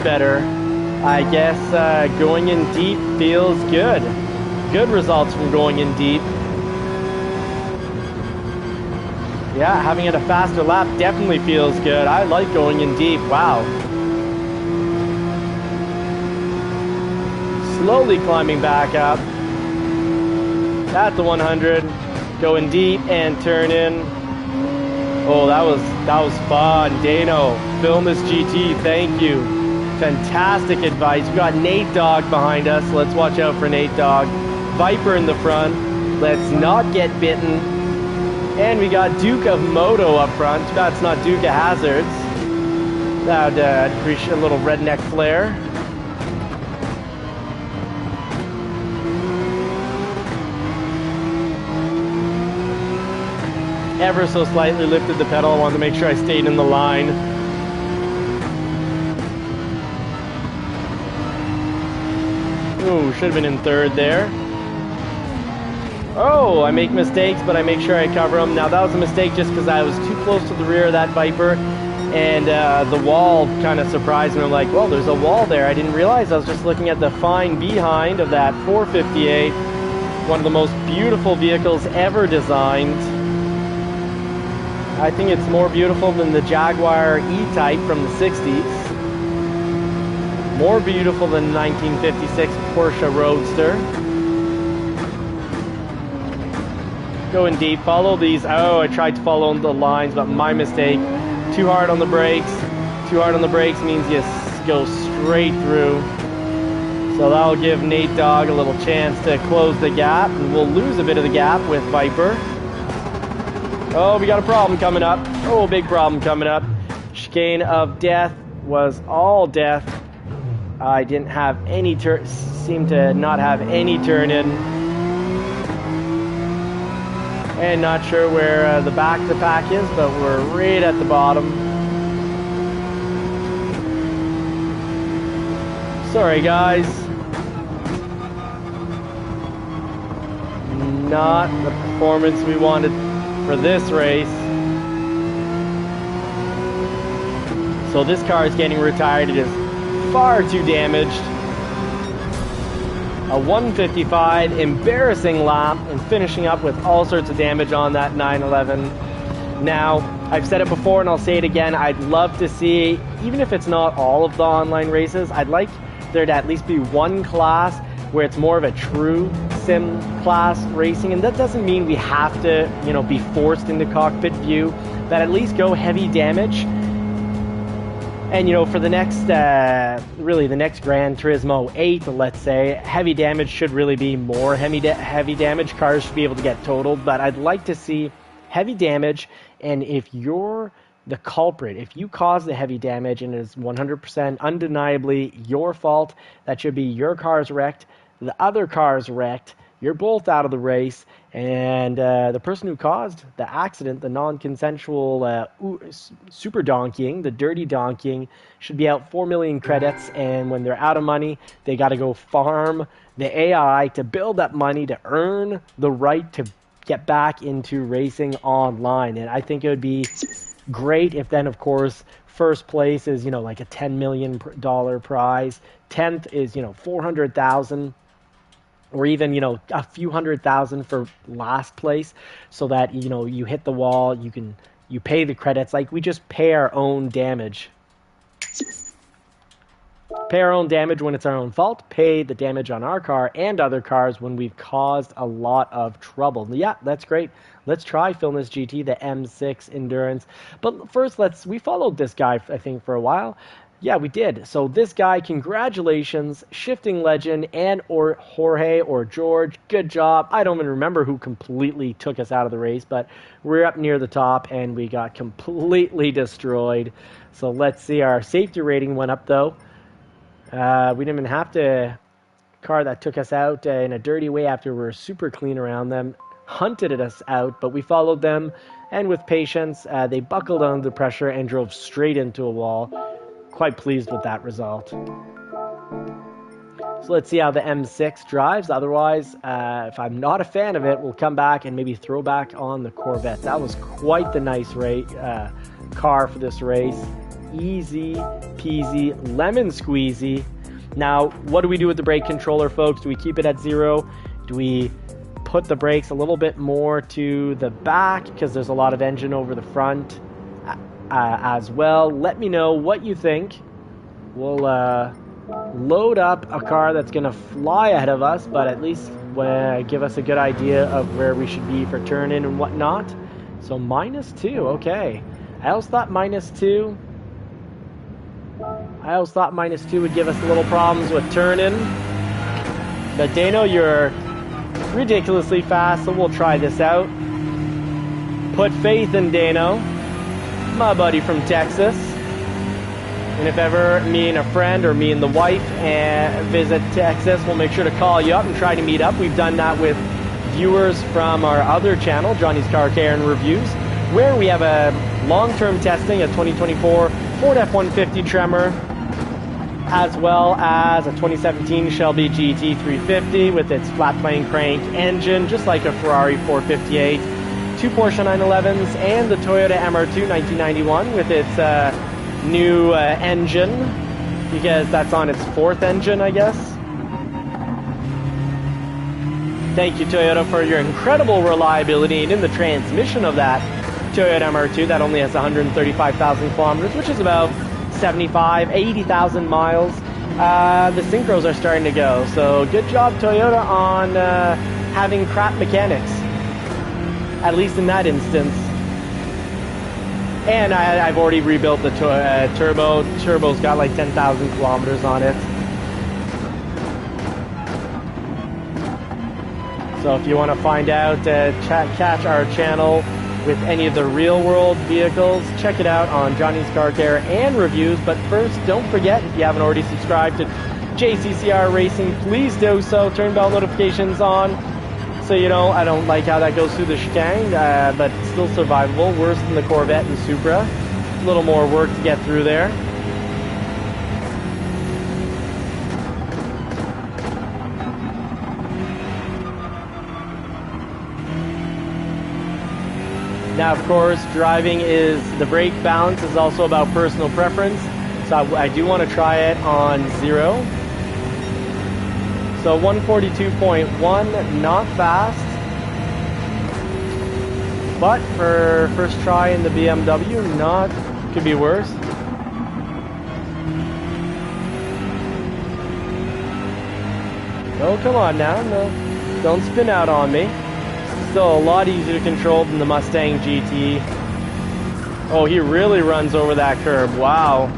better. I guess going in deep feels good. Good results from going in deep. Yeah, having it a faster lap definitely feels good. I like going in deep. Wow. Slowly climbing back up. At the 100. Going deep and turn in. Oh, that was fun. Dano, Film This GT, thank you. Fantastic advice. We got Nate Dogg behind us. Let's watch out for Nate Dogg. Viper in the front. Let's not get bitten. And we got Duke of Moto up front. That's not Duke of Hazards. That would appreciate a little redneck flair. Ever so slightly lifted the pedal. I wanted to make sure I stayed in the line. Ooh, should have been in third there. Oh, I make mistakes, but I make sure I cover them. Now, that was a mistake just because I was too close to the rear of that Viper, and the wall kind of surprised me. I'm like, well, there's a wall there. I didn't realize. I was just looking at the fine behind of that 458. One of the most beautiful vehicles ever designed. I think it's more beautiful than the Jaguar E-Type from the 60s. More beautiful than the 1956 Porsche Roadster. Going deep, follow these. Oh, I tried to follow the lines, but my mistake. Too hard on the brakes. Too hard on the brakes means you go straight through. So that'll give Nate Dogg a little chance to close the gap, and we'll lose a bit of the gap with Viper. Oh, we got a problem coming up. Oh, big problem coming up. Chicane of death was all death. I didn't have any turn, seemed to not have any turn in. And not sure where the back of the pack is, but we're right at the bottom. Sorry, guys. Not the performance we wanted for this race. So this car is getting retired. It is far too damaged. A 155, embarrassing lap, and finishing up with all sorts of damage on that 911. Now, I've said it before and I'll say it again, I'd love to see, even if it's not all of the online races, I'd like there to at least be one class where it's more of a true sim class racing. And that doesn't mean we have to, you know, be forced into cockpit view, but at least go heavy damage. And, you know, for the next, really the next Gran Turismo 8, let's say, heavy damage should really be more heavy damage. Cars should be able to get totaled, but I'd like to see heavy damage, and if you're the culprit, if you cause the heavy damage and it is 100% undeniably your fault, that should be your car's wrecked, the other car's wrecked, you're both out of the race, and the person who caused the accident, the non-consensual super donkeying, the dirty donkeying, should be out 4 million credits, and when they're out of money, they got to go farm the AI to build up money to earn the right to get back into racing online. And I think it would be great if then, of course, first place is, you know, like a $10 million prize. 10th is, you know, 400,000. Or even, you know, a few $100,000 for last place, so that, you know, you hit the wall, you pay the credits. Like, we just pay our own damage. Pay our own damage when it's our own fault. Pay the damage on our car and other cars when we've caused a lot of trouble. Yeah, that's great. Let's try Filness GT, the M6 Endurance. But first, we followed this guy, I think, for a while. Yeah, we did. So this guy, congratulations, Shifting Legend, and or Jorge or George, good job. I don't even remember who completely took us out of the race, but we're up near the top and we got completely destroyed. So let's see, our safety rating went up though. We didn't even have to. Car that took us out in a dirty way after we were super clean around them, hunted us out, but we followed them, and with patience, they buckled under the pressure and drove straight into a wall. Quite pleased with that result. So let's see how the M6 drives. Otherwise, if I'm not a fan of it, we'll come back and maybe throw back on the Corvette. That was quite the nice car for this race. Easy peasy, lemon squeezy. Now, what do we do with the brake controller, folks? Do we keep it at 0? Do we put the brakes a little bit more to the back because there's a lot of engine over the front as well? Let me know what you think. We'll load up a car that's going to fly ahead of us, but at least give us a good idea of where we should be for turn-in and whatnot. So -2, okay. I always thought -2 would give us a little problems with turn-in. But Dano, you're ridiculously fast, so we'll try this out. Put faith in Dano, my buddy from Texas. And if ever me and a friend or me and the wife visit Texas, we'll make sure to call you up and try to meet up. We've done that with viewers from our other channel, Johnny's Car Care and Reviews, where we have a long-term testing, a 2024 Ford F-150 Tremor, as well as a 2017 Shelby GT350 with its flat-plane crank engine, just like a Ferrari 458, 2 Porsche 911s, and the Toyota MR2 1991 with its new engine, because that's on its 4th engine, I guess. Thank you, Toyota, for your incredible reliability and in the transmission of that Toyota MR2 that only has 135,000 kilometers, which is about 80,000 miles. The synchros are starting to go, so good job, Toyota, on having crap mechanics, at least in that instance. And I've already rebuilt the turbo. Turbo's got like 10,000 kilometers on it. So if you want to find out, catch our channel with any of the real-world vehicles, check it out on Johnny's Car Care and Reviews. But first, don't forget, if you haven't already subscribed to JCCR Racing, please do so. Turn bell notifications on, so you know I don't like how that goes through the chicane, but still survivable. Worse than the Corvette and Supra. A little more work to get through there. Now, of course, driving is, the brake balance is also about personal preference. So I do want to try it on 0. So 142.1, not fast. But for first try in the BMW, not, could be worse. Oh, come on now, no, don't spin out on me. Still a lot easier to control than the Mustang GT. Oh, he really runs over that curb, wow.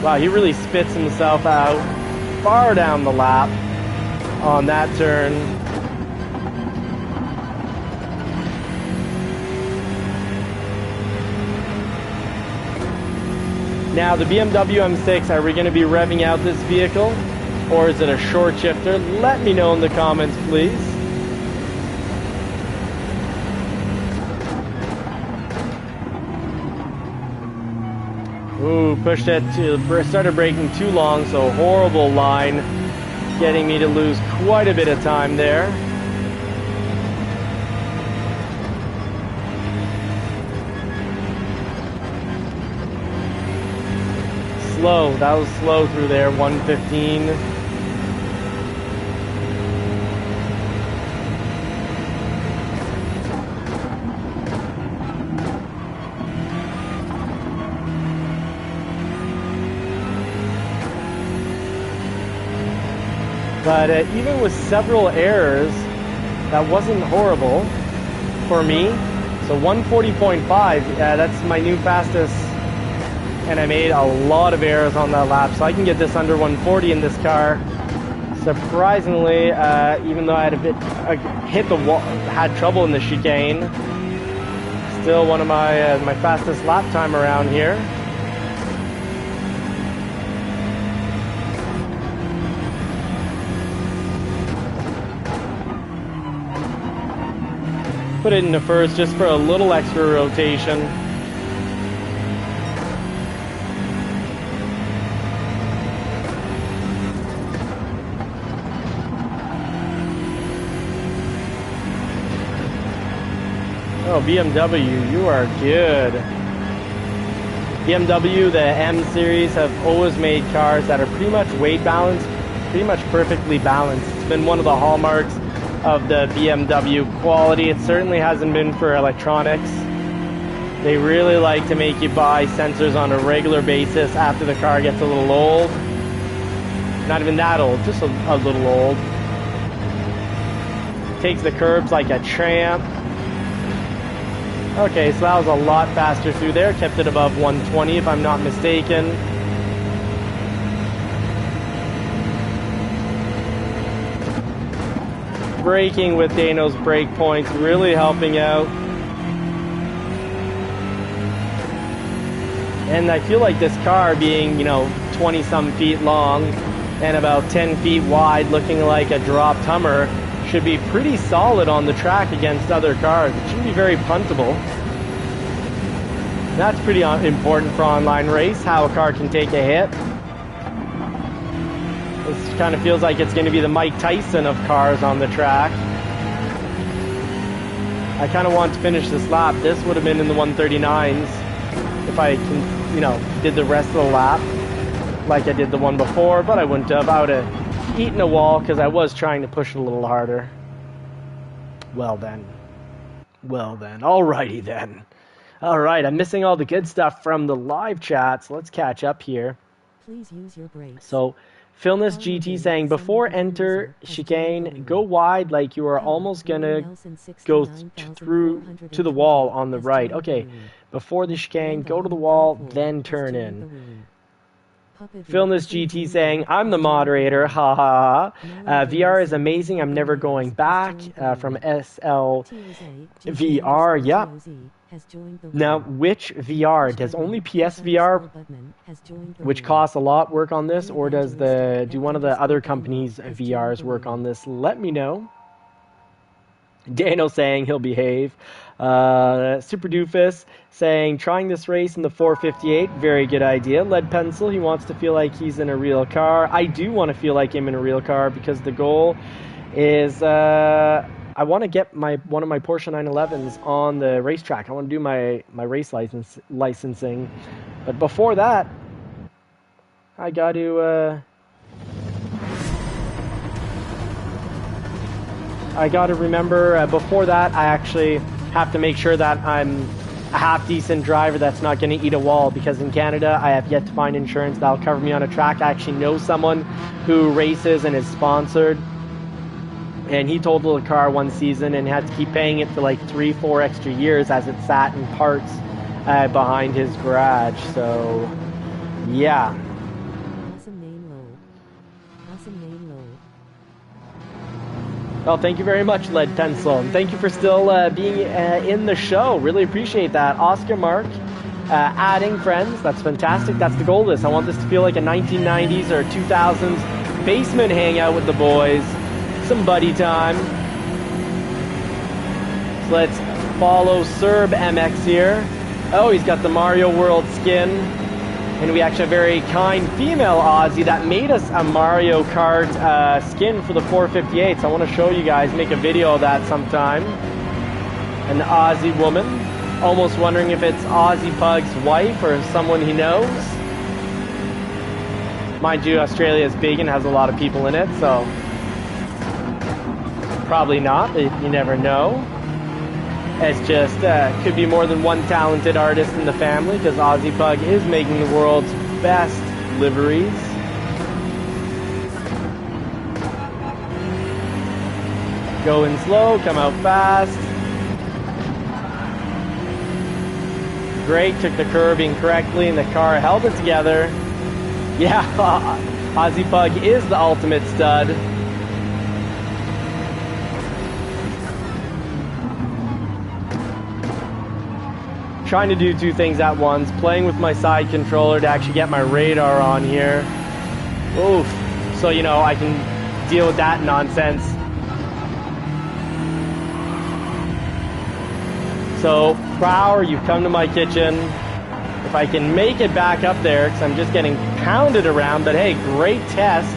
Wow, he really spits himself out far down the lap on that turn. Now the BMW M6, are we going to be revving out this vehicle? Or is it a short shifter? Let me know in the comments, please. Ooh, pushed it to, started braking too long, so horrible line, getting me to lose quite a bit of time there. Slow, that was slow through there, 115. But even with several errors, that wasn't horrible for me. So 140.5, that's my new fastest. And I made a lot of errors on that lap, so I can get this under 140 in this car. Surprisingly, even though I had a bit hit the wall, had trouble in the chicane, still one of my my fastest lap time around here. Put it into first just for a little extra rotation. Oh, BMW, you are good. BMW, the M series, have always made cars that are pretty much weight balanced, pretty much perfectly balanced. It's been one of the hallmarks of the BMW quality. It certainly hasn't been for electronics. They really like to make you buy sensors on a regular basis after the car gets a little old. Not even that old, just a little old. Takes the curbs like a tramp. Okay, so that was a lot faster through there. Kept it above 120 if I'm not mistaken. Braking with Dano's brake points really helping out. And I feel like this car being, 20 some feet long and about 10 feet wide, looking like a dropped Hummer, should be pretty solid on the track against other cars. It shouldn't be very puntable. That's pretty important for online race, how a car can take a hit. This kind of feels like it's going to be the Mike Tyson of cars on the track. I kind of want to finish this lap. This would have been in the 139s if I did the rest of the lap like I did the one before, but I wouldn't have. I would have eaten a wall because I was trying to push it a little harder. Well then. Alrighty then. Alright, I'm missing all the good stuff from the live chat, so let's catch up here. Please use your brakes. So, Filness GT saying, before enter chicane, go wide like you are almost gonna go through to the wall on the right. Okay, before the chicane, go to the wall, then turn in. Filness GT saying, I'm the moderator, ha ha ha. VR is amazing, I'm never going back. From SLVR, yep. Now, which VR? Does only PSVR, which costs a lot, work on this, or do one of the other companies' VRs work on this? Let me know. Dano saying he'll behave. Super Doofus saying trying this race in the 458, very good idea. Lead Pencil, he wants to feel like he's in a real car. I do want to feel like I'm in a real car because the goal is I want to get one of my Porsche 911s on the racetrack. I want to do my race licensing, but before that, I got to. I got to remember, before that, I actually have to make sure that I'm a half-decent driver that's not going to eat a wall, because in Canada, I have yet to find insurance that'll cover me on a track. I actually know someone who races and is sponsored, and he totaled a car one season and had to keep paying it for like 3-4 extra years as it sat in parts behind his garage. So, yeah. Well, thank you very much, Lead Pencil. And thank you for still being in the show. Really appreciate that. Oscar Mark, adding friends. That's fantastic. That's the goal of this. I want this to feel like a 1990s or 2000s basement hangout with the boys. Some buddy time. So let's follow Serb MX here. Oh, he's got the Mario World skin. And we actually have a very kind female Aussie that made us a Mario Kart skin for the 458. So I want to show you guys, make a video of that sometime. An Aussie woman. Almost wondering if it's Aussie Pug's wife or someone he knows. Mind you, Australia is big and has a lot of people in it, so probably not, but you never know. It's just, could be more than one talented artist in the family, because Aussie Pug is making the world's best liveries. Going slow, come out fast. Great, took the curve incorrectly and the car held it together. Yeah, Aussie Pug is the ultimate stud. Trying to do two things at once, playing with my side controller to actually get my radar on here. Oof. So, you know, I can deal with that nonsense. So, Prower, you've come to my kitchen. If I can make it back up there, because I'm just getting pounded around, but hey, great test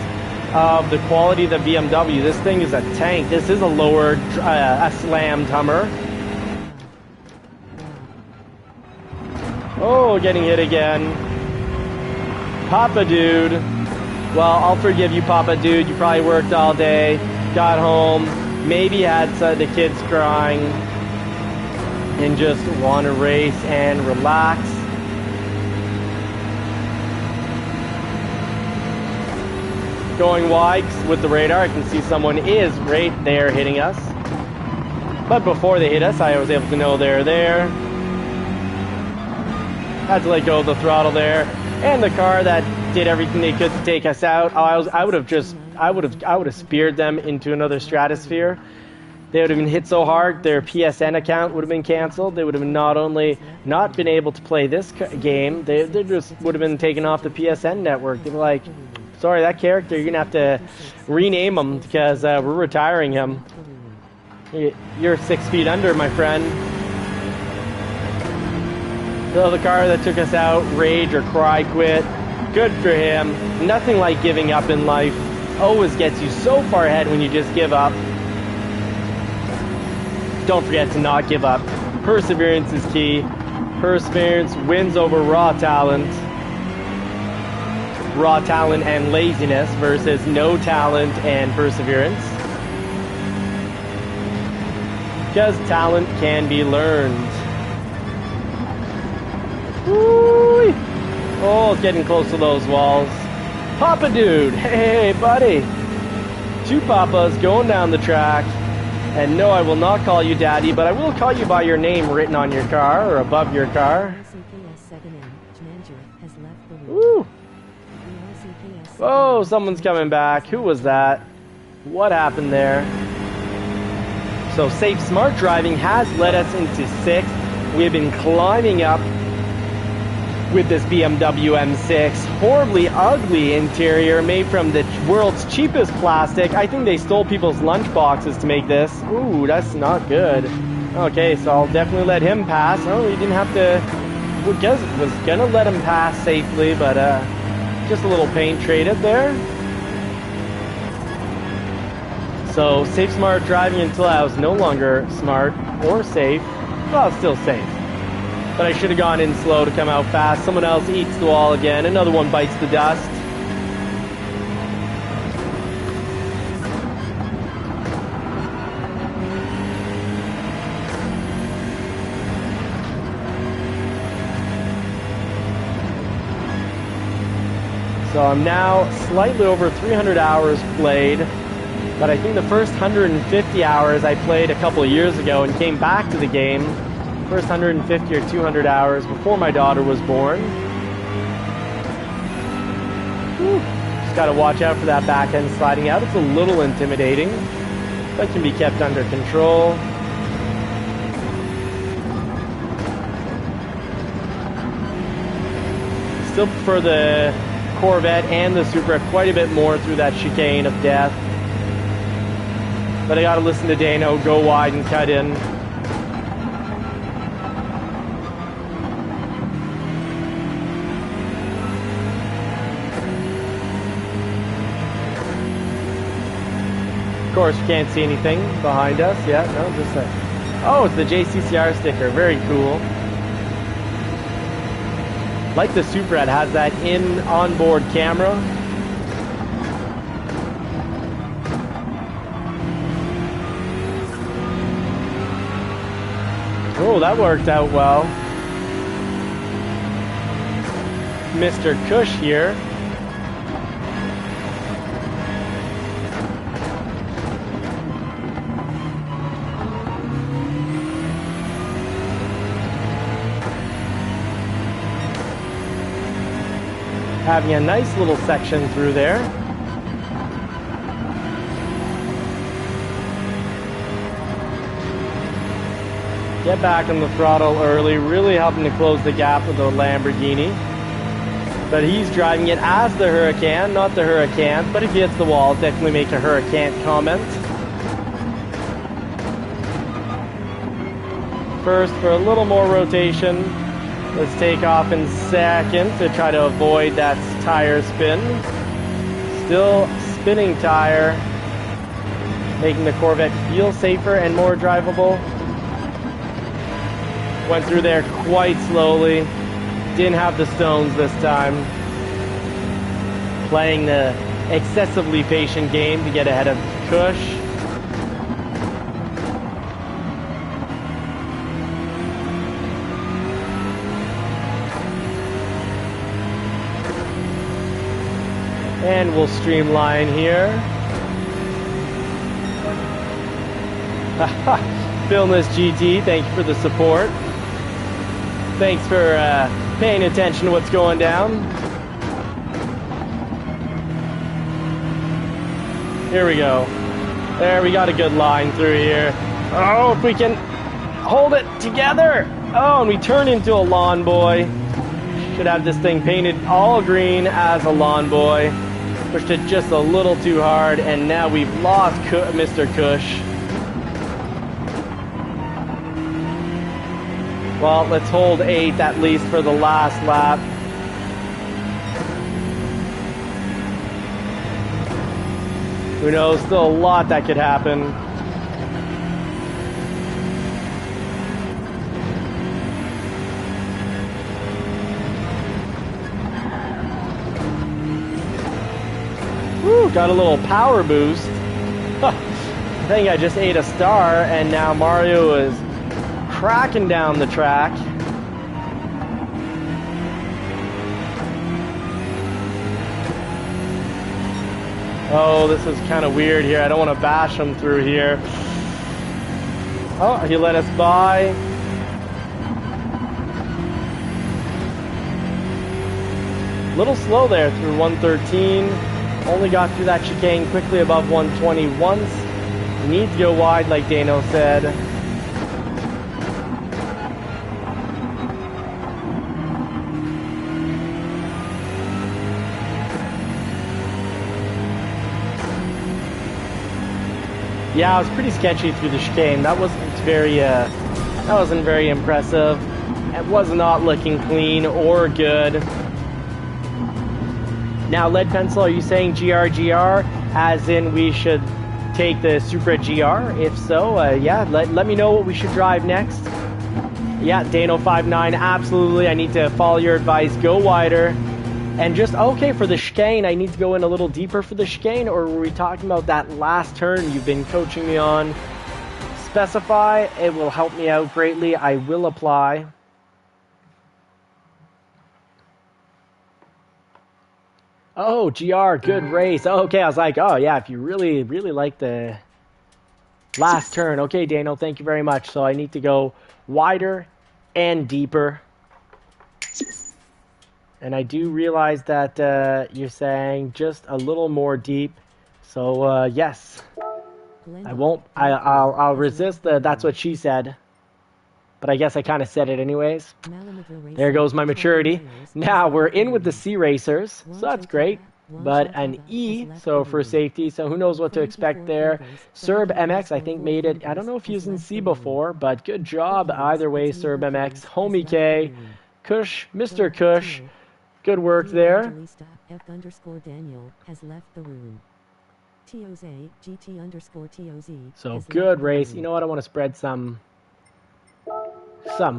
of the quality of the BMW. This thing is a tank. This is a lowered, a slammed Hummer. Oh, getting hit again. Papa Dude. Well, I'll forgive you, Papa Dude. You probably worked all day, got home, maybe had the kids crying, and just want to race and relax. Going wide with the radar, I can see someone is right there hitting us. But before they hit us, I was able to know they're there. Had to let go of the throttle there, and the car that did everything they could to take us out. I would have speared them into another stratosphere. They would have been hit so hard, their PSN account would have been canceled. They would have not only not been able to play this game, they just would have been taken off the PSN network. They were like, sorry, that character, you're gonna have to rename him because we're retiring him. You're 6 feet under, my friend. So the car that took us out, rage or cry quit. Good for him. Nothing like giving up in life. Always gets you so far ahead when you just give up. Don't forget to not give up. Perseverance is key. Perseverance wins over raw talent. Raw talent and laziness versus no talent and perseverance. Because talent can be learned. Woo-wee. Oh, it's getting close to those walls. Papa Dude, hey buddy. Two Papas going down the track. And no, I will not call you Daddy, but I will call you by your name written on your car or above your car. Woo. Oh, someone's coming back. Who was that? What happened there? So safe, smart driving has led us into 6th. We have been climbing up with this BMW M6. Horribly ugly interior made from the world's cheapest plastic. I think they stole people's lunch boxes to make this. Ooh, that's not good. Okay, so I'll definitely let him pass. Oh, he didn't have to... was gonna let him pass safely, but just a little paint traded there. So, safe, smart driving until I was no longer smart or safe. Well, still safe. But I should have gone in slow to come out fast. Someone else eats the wall again. Another one bites the dust. So I'm now slightly over 300 hours played. But I think the first 150 hours I played a couple of years ago and came back to the game. First 150 or 200 hours before my daughter was born. Whew. Just got to watch out for that back end sliding out. It's a little intimidating, but can be kept under control. Still prefer the Corvette and the Supra quite a bit more through that chicane of death. But I gotta listen to Dano, go wide and cut in. Of course, you can't see anything behind us. Yeah, no, just a... Oh, it's the JCCR sticker. Very cool. Like the Supra, it has that onboard camera. Oh, that worked out well. Mr. Cush here. Having a nice little section through there. Get back on the throttle early, really helping to close the gap with the Lamborghini. But he's driving it as the Huracan, not the Huracan. But if he hits the wall, definitely make a Huracan comment. First, for a little more rotation, let's take off in second to try to avoid that tire spin. Still spinning tire, making the Corvette feel safer and more drivable. Went through there quite slowly. Didn't have the stones this time. Playing the excessively patient game to get ahead of Cush. And we'll streamline here. Filmless GT, thank you for the support. Thanks for paying attention to what's going down. Here we go. There, we got a good line through here. Oh, if we can hold it together. Oh, and we turn into a lawn boy. Should have this thing painted all green as a lawn boy. Pushed it just a little too hard, and now we've lost Mr. Cush. Well, let's hold 8th at least for the last lap. Who knows, still a lot that could happen. Woo, got a little power boost. I think I just ate a star, and now Mario is cracking down the track. Oh, this is kind of weird here. I don't want to bash him through here. Oh, he let us by. Little slow there through 113. Only got through that chicane quickly above 120 once. Need to go wide like Dano said. Yeah, it was pretty sketchy through the chicane. That wasn't very impressive. It was not looking clean or good. Now, Lead Pencil, are you saying GR, as in we should take the Supra GR? If so, yeah, let me know what we should drive next. Yeah, Dano59, absolutely. I need to follow your advice. Go wider. And just, okay, for the chicane, I need to go in a little deeper for the chicane, or were we talking about that last turn you've been coaching me on? Specify. It will help me out greatly. I will apply. Oh, GR, good race. Oh, okay, I was like, oh, yeah, if you really, really like the last turn. Okay, Dano, thank you very much. So I need to go wider and deeper. And I do realize that you're saying just a little more deep. So, yes. I won't, I'll resist the that's what she said. But I guess I kind of said it anyways. There goes my maturity. Now we're in with the C Racers, so that's great. But an E, so for safety, so who knows what to expect there. Serb MX, I think, made it. I don't know if he was in C before, but good job either way, Serb MX. Homie K, Kush, Mr. Kush, good work there. So good race. You know what? I want to spread some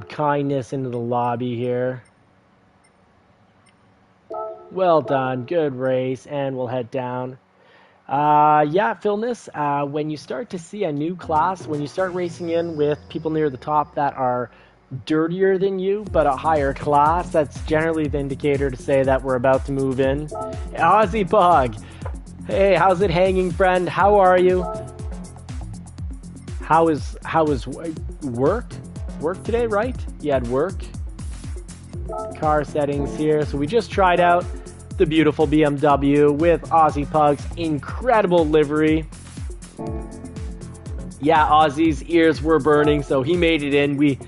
kindness into the lobby here. Well done. Good race. And we'll head down. Yeah, Philness, when you start to see a new class, when you start racing in with people near the top that are dirtier than you, but a higher class, that's generally the indicator to say that we're about to move in. Aussie Pug. Hey, how's it hanging, friend? How are you? How is work? Work today, right? You had work. Car settings here. So we just tried out the beautiful BMW with Aussie Pug's incredible livery. Yeah, Aussie's ears were burning, so he made it in. We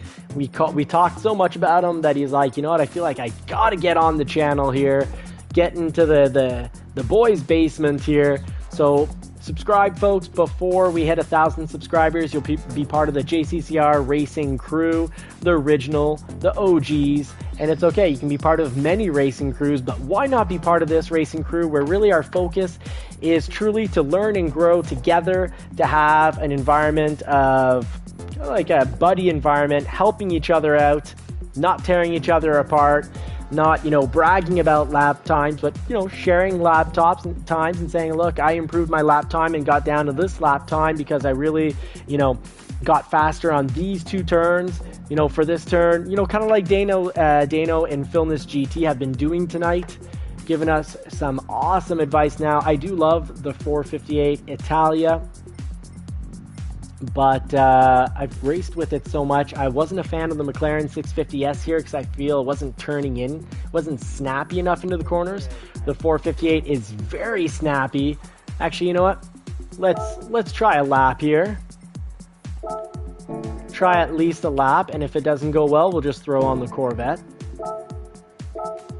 talked so much about him that he's like, you know what? I feel like I gotta get on the channel here, get into the boys' basement here. So subscribe, folks, before we hit 1,000 subscribers. You'll be part of the JCCR racing crew, the original, the OGs, and it's okay. You can be part of many racing crews, but why not be part of this racing crew where really our focus is truly to learn and grow together, to have an environment of like a buddy environment, helping each other out, not tearing each other apart, not, bragging about lap times, but, sharing laptops and times and saying, look, I improved my lap time and got down to this lap time because I really, got faster on these two turns, for this turn, kind of like Dano and Philness GT have been doing tonight, giving us some awesome advice. Now, I do love the 458 Italia, but I've raced with it so much. I wasn't a fan of the McLaren 650S here because I feel it wasn't turning in, wasn't snappy enough into the corners. The 458 is very snappy. Actually, you know what? Let's try a lap here. Try at least a lap, and if it doesn't go well, we'll just throw on the Corvette.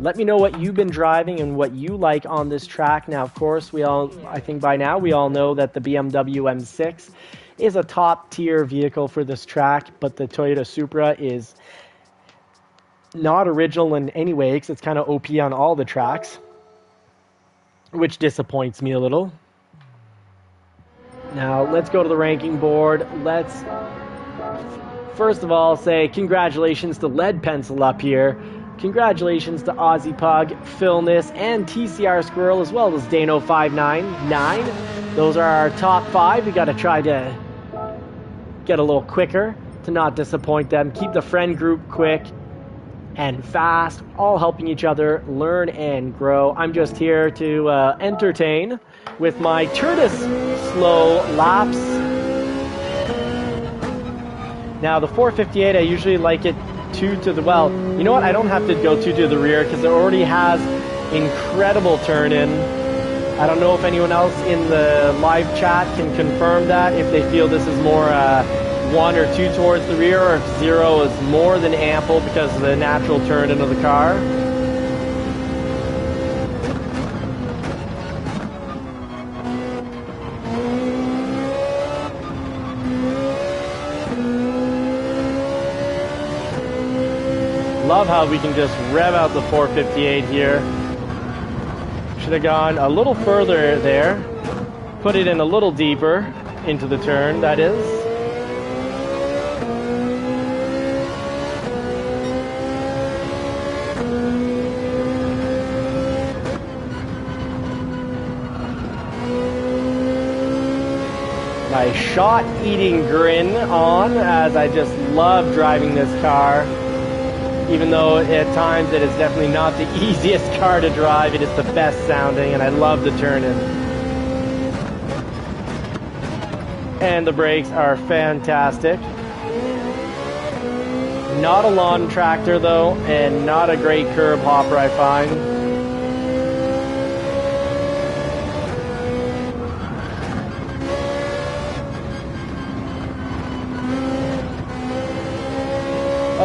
Let me know what you've been driving and what you like on this track. Now, of course, I think by now we all know that the BMW M6 is a top tier vehicle for this track, but the Toyota Supra is not original in any way because it's kind of OP on all the tracks, which disappoints me a little. Now, let's go to the ranking board. Let's first of all say congratulations to Lead Pencil up here. Congratulations to Aussie Pug, Philness, and TCR Squirrel, as well as Dano599. Those are our top 5. We got to try to get a little quicker to not disappoint them. Keep the friend group quick and fast, all helping each other learn and grow. I'm just here to entertain with my Turtis slow laps. Now, the 458, I usually like it 2 to the, well, you know what? I don't have to go 2 to the rear because it already has incredible turn in. I don't know if anyone else in the live chat can confirm that, if they feel this is more 1 or 2 towards the rear, or if 0 is more than ample because of the natural turn into the car. Love how we can just rev out the 458 here. Should have gone a little further there. Put it in a little deeper into the turn, that is. My shot-eating grin on, as I just love driving this car. Even though at times it is definitely not the easiest car to drive, it is the best sounding, and I love the turn-in. And the brakes are fantastic. Not a lawn tractor though, and not a great curb hopper, I find.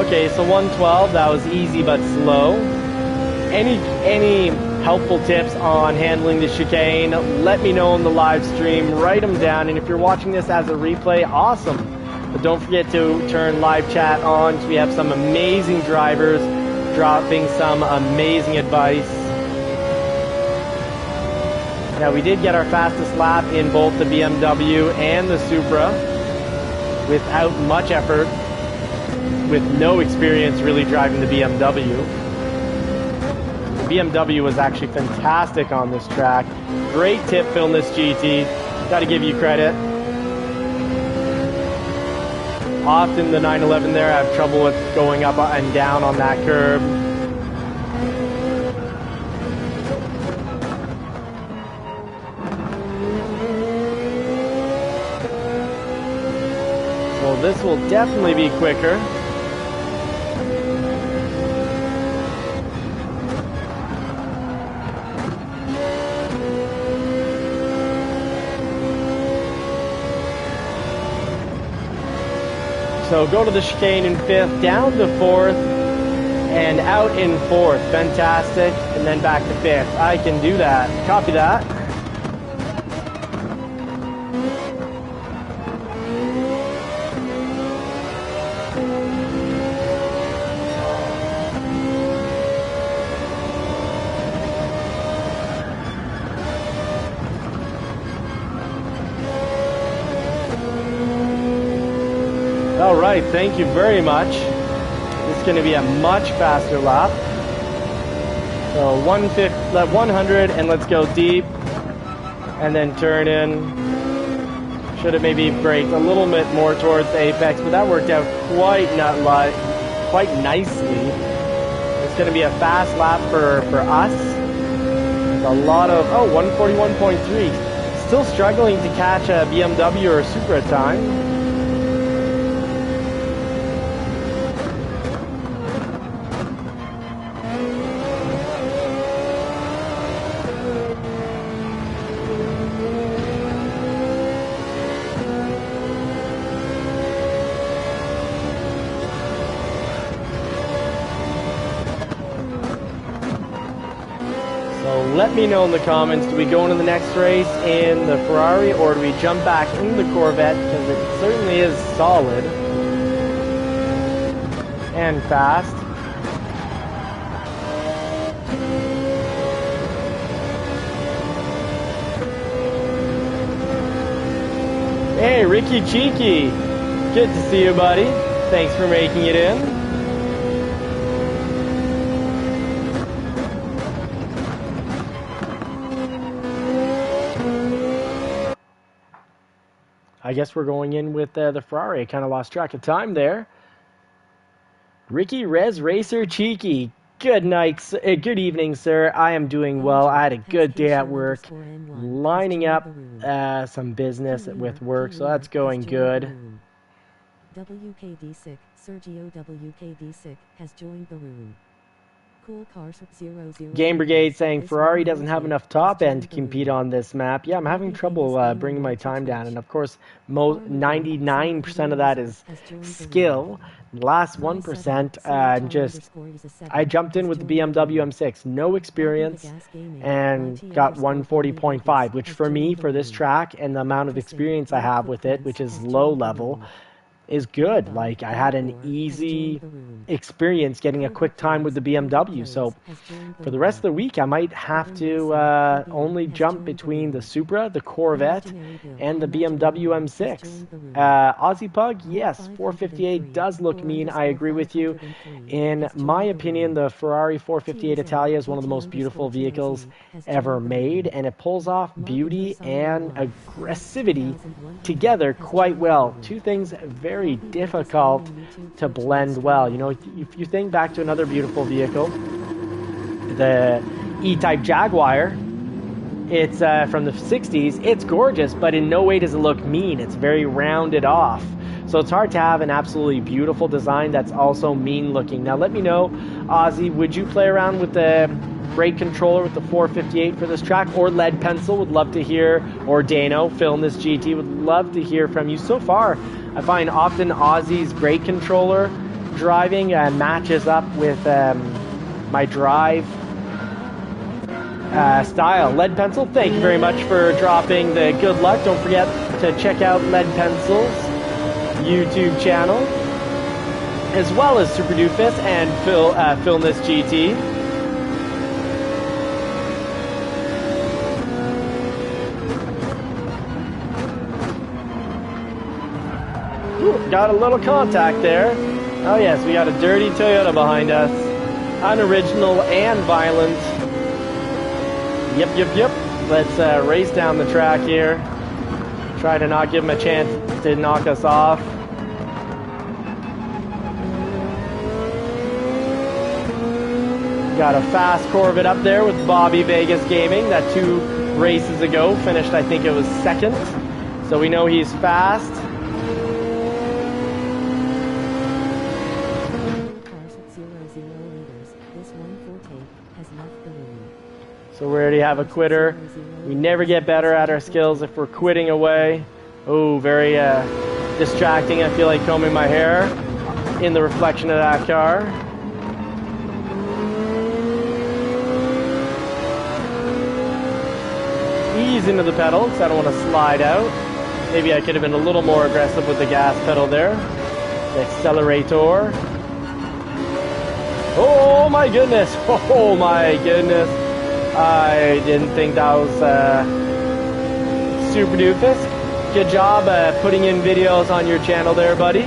Okay, so 112, that was easy but slow. Any helpful tips on handling the chicane, let me know in the live stream, write them down, and if you're watching this as a replay, awesome. But don't forget to turn live chat on, because we have some amazing drivers dropping some amazing advice. Now, we did get our fastest lap in both the BMW and the Supra without much effort, with no experience really driving the BMW. The BMW was actually fantastic on this track. Great tip film this GT. Got to give you credit. Often the 911 there, I have trouble with going up and down on that curb. So this will definitely be quicker. So go to the chicane in 5th, down to 4th, and out in 4th. Fantastic. And then back to 5th. I can do that. Copy that. All right, thank you very much. It's going to be a much faster lap. So 100, and let's go deep, and then turn in. Should have maybe braked a little bit more towards the apex, but that worked out quite nicely. It's going to be a fast lap for us. With a lot of 141.3. Still struggling to catch a BMW or a Supra time. Let me know in the comments, do we go into the next race in the Ferrari, or do we jump back in the Corvette, because it certainly is solid and fast. Hey, Ricky Cheeky, good to see you, buddy. Thanks for making it in. I guess we're going in with the Ferrari. I kind of lost track of time there. Ricky Rez Racer Cheeky. Good night, good evening, sir. I am doing well. I had a good day at work, lining up some business with work, so that's going good. WKD6, Sergio WKD6 has joined the room. Cool Cars 00. Game Brigade saying Ferrari doesn't have enough top end to compete on this map. Yeah, I'm having trouble bringing my time down, and of course, 99% of that is skill. The last 1%, I jumped in with the BMW M6, no experience, and got 140.5, which for me, for this track, and the amount of experience I have with it, which is low level, is good. Like, I had an easy experience getting a quick time with the BMW. So for the rest of the week, I might have to only jump between the Supra, the Corvette, and the BMW M6. Aussie Pug, yes, 458 does look mean. I agree with you. In my opinion, the Ferrari 458 Italia is one of the most beautiful vehicles ever made, and it pulls off beauty and aggressivity together quite well. Two things very difficult to blend well. You know, if you think back to another beautiful vehicle, the E-Type Jaguar, it's from the 60s. It's gorgeous, but in no way does it look mean. It's very rounded off. So it's hard to have an absolutely beautiful design that's also mean looking. Now let me know, Ozzy, would you play around with the brake controller with the 458 for this track, or lead pencil? Would love to hear, or Dano, Film This GT, would love to hear from you. So far, I find often Ozzy's brake controller driving matches up with my drive style. Lead Pencil, thank you very much for dropping the good luck. Don't forget to check out Lead Pencil's YouTube channel, as well as Super Doofus and Film This GT. Got a little contact there. Oh yes, we got a dirty Toyota behind us. Unoriginal and violent. Yep. Let's race down the track here. Try to not give him a chance to knock us off. Got a fast Corvette up there with Bobby Vegas Gaming. That 2 races ago finished, I think it was 2nd. So we know he's fast. So we already have a quitter. We never get better at our skills if we're quitting away. Oh, very distracting. I feel like combing my hair in the reflection of that car. Ease into the pedals. I don't want to slide out. Maybe I could have been a little more aggressive with the gas pedal there. The accelerator. Oh my goodness. Oh my goodness. I didn't think that was Super Doofus. Good job putting in videos on your channel there, buddy.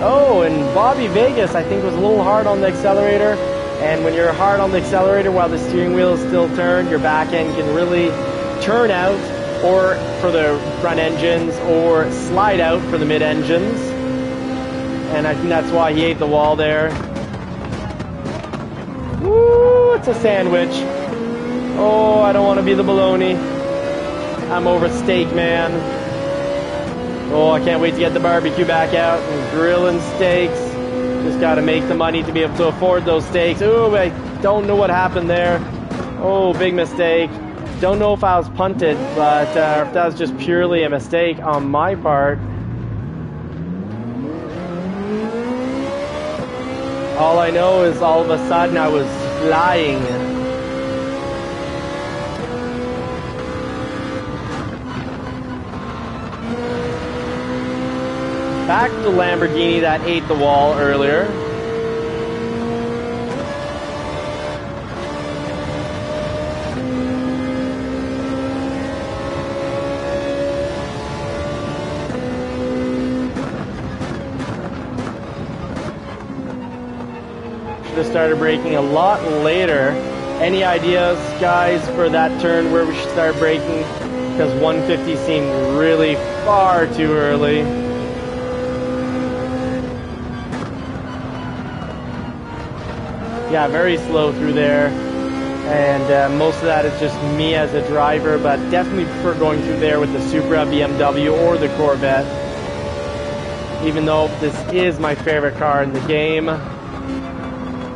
Oh, and Bobby Vegas, I think, was a little hard on the accelerator. And when you're hard on the accelerator while the steering wheel is still turned, your back end can really turn out, or for the front engines, or slide out for the mid engines. And I think that's why he ate the wall there. Woo, it's a sandwich. Oh, I don't want to be the bologna. I'm over steak, man. Oh, I can't wait to get the barbecue back out and grilling steaks. Just got to make the money to be able to afford those steaks. Ooh, I don't know what happened there. Oh, big mistake. Don't know if I was punted, but if that was just purely a mistake on my part. All I know is all of a sudden I was flying. Back to Lamborghini that ate the wall earlier. Started braking a lot later. Any ideas, guys, for that turn where we should start braking? Because 150 seemed really far too early. Yeah, very slow through there. And most of that is just me as a driver, but definitely prefer going through there with the Supra, BMW, or the Corvette. Even though this is my favorite car in the game.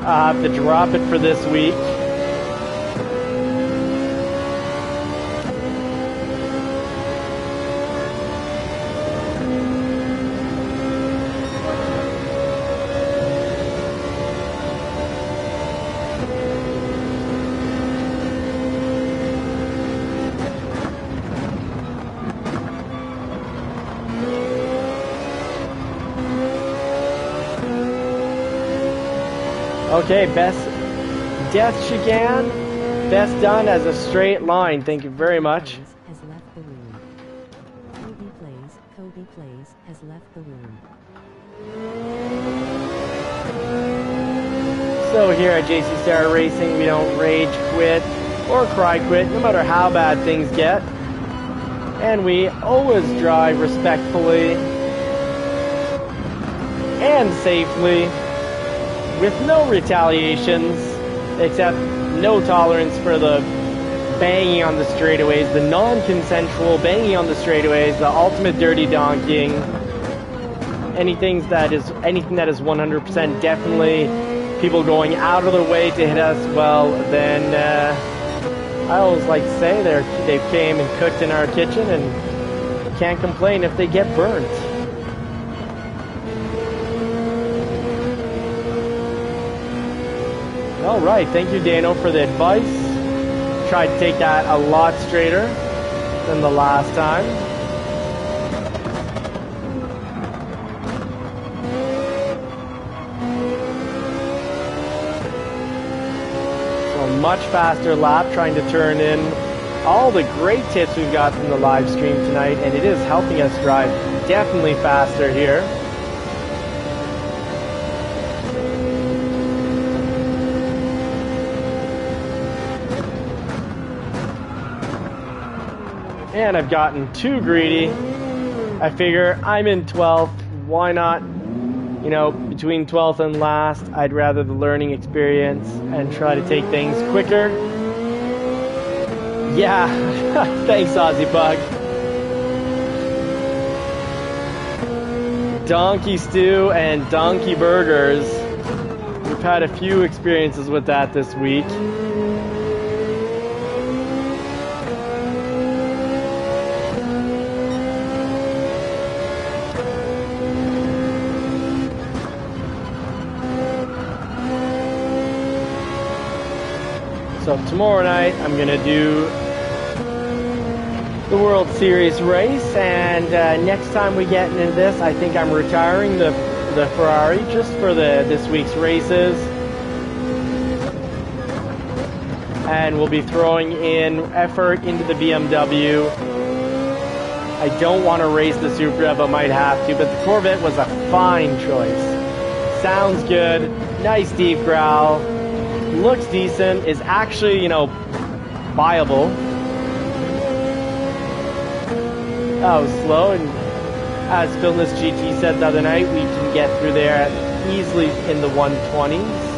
I have to drop it for this week. Okay, best death chicane. Best done as a straight line. Thank you very much. Has left the room. Kobe plays has left the room. So here at JC Star Racing, we don't rage quit or cry quit, no matter how bad things get. And we always drive respectfully and safely, with no retaliations, except no tolerance for the banging on the straightaways, the non-consensual banging on the straightaways, the ultimate dirty donkeying, anything that is 100% definitely people going out of their way to hit us. Well, then I always like to say they came and cooked in our kitchen, and can't complain if they get burnt. All right, thank you, Dano, for the advice. Tried to take that a lot straighter than the last time. So much faster lap, trying to turn in all the great tips we've got from the live stream tonight, and it is helping us drive definitely faster here. And I've gotten too greedy. I figure I'm in 12th. Why not? You know, between 12th and last, I'd rather the learning experience and try to take things quicker. Yeah, thanks, Aussie Bug. Donkey stew and donkey burgers. We've had a few experiences with that this week. So tomorrow night I'm going to do the World Series race, and next time we get into this, I think I'm retiring the Ferrari just for this week's races. And we'll be throwing in effort into the BMW. I don't want to race the Supra, but might have to, but the Corvette was a fine choice. Sounds good, nice deep growl. Looks decent, is actually, you know, viable. That was slow, and as Philness GT said the other night, we can get through there easily in the 120s.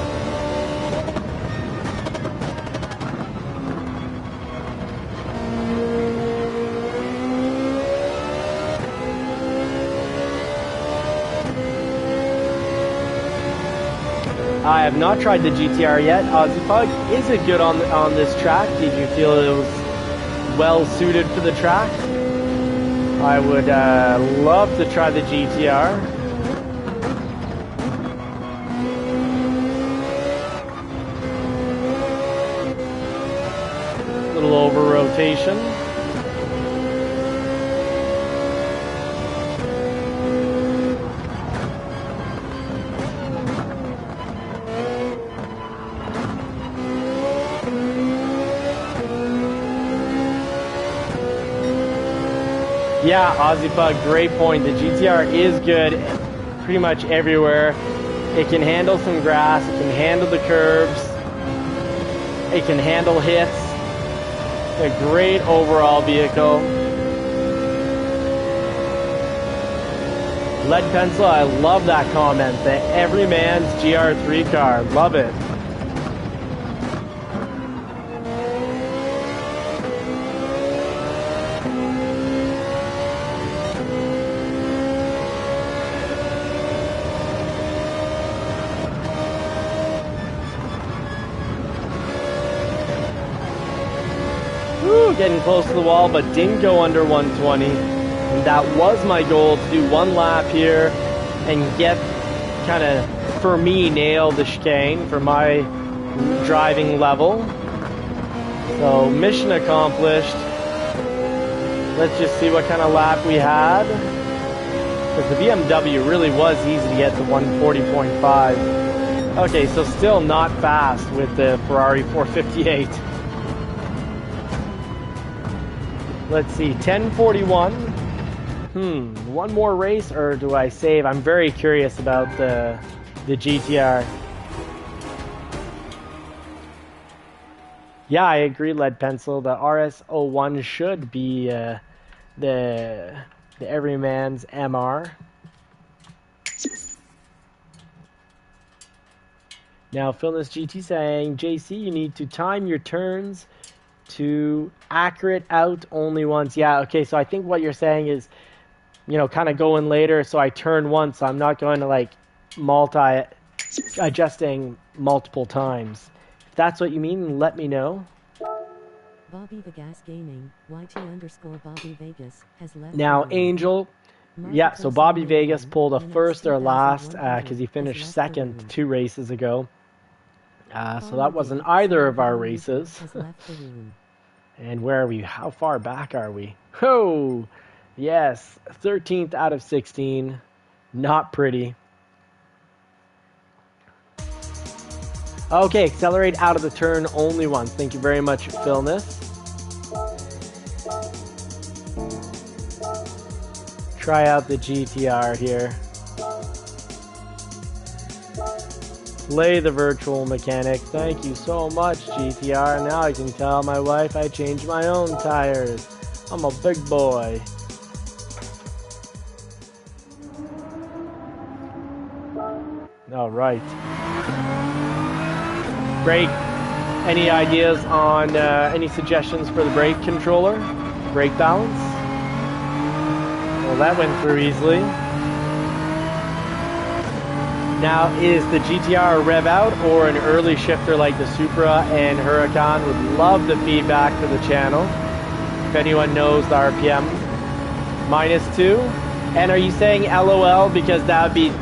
I have not tried the GTR yet. Aussie Pug, is it good on this track? Did you feel it was well suited for the track? I would love to try the GTR. Little over rotation. Yeah, Aussie Bug, great point. The GTR is good pretty much everywhere. It can handle some grass, it can handle the curbs, it can handle hits. A great overall vehicle. Lead Pencil, I love that comment. The every man's GR3 car. Love it. Getting close to the wall, but didn't go under 120. And that was my goal, to do one lap here and get kind of, for me, nail the chicane for my driving level. So mission accomplished. Let's just see what kind of lap we had, because the BMW really was easy to get to 140.5. Okay, so still not fast with the Ferrari 458. Let's see, 10:41. One more race, or do I save? I'm very curious about the GTR. Yeah, I agree, Lead Pencil. The RS01 should be the everyman's MR. Now, Philness GT saying, JC, you need to time your turns to accurate out only once. Yeah, okay, so I think what you're saying is, you know, kind of going later, so I turn once, so I'm not going to, like, adjusting multiple times. If that's what you mean, let me know. Bobby Vegas Gaming, YT_Bobby Vegas, has left. Now, Angel, yeah, so Bobby Vegas pulled a first or last because he finished second 2 races ago. So that wasn't either of our races. And where are we? How far back are we? Oh, yes, 13th out of 16. Not pretty. Okay, accelerate out of the turn only once. Thank you very much, Philness. Try out the GTR here. Play the virtual mechanic. Thank you so much, GTR. Now I can tell my wife I changed my own tires. I'm a big boy. All right. Brake. Any ideas on any suggestions for the brake controller? Brake balance? Well, that went through easily. Now, is the GTR a rev out or an early shifter like the Supra and Huracan? Would love the feedback for the channel. If anyone knows the RPM. -2. And are you saying LOL because that would be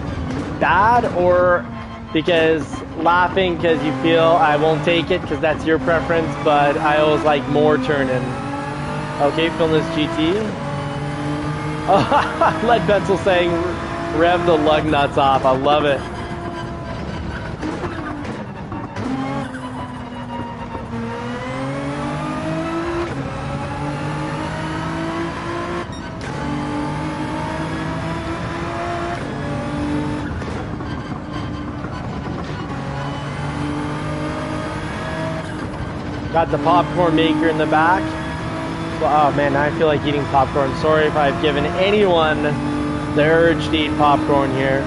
bad, or because laughing because you feel I won't take it because that's your preference, but I always like more turn-in? Okay, Philness GT. Lead Pencil saying rev the lug nuts off. I love it. Got the popcorn maker in the back. Oh man, I feel like eating popcorn. Sorry if I've given anyone the urge to eat popcorn here.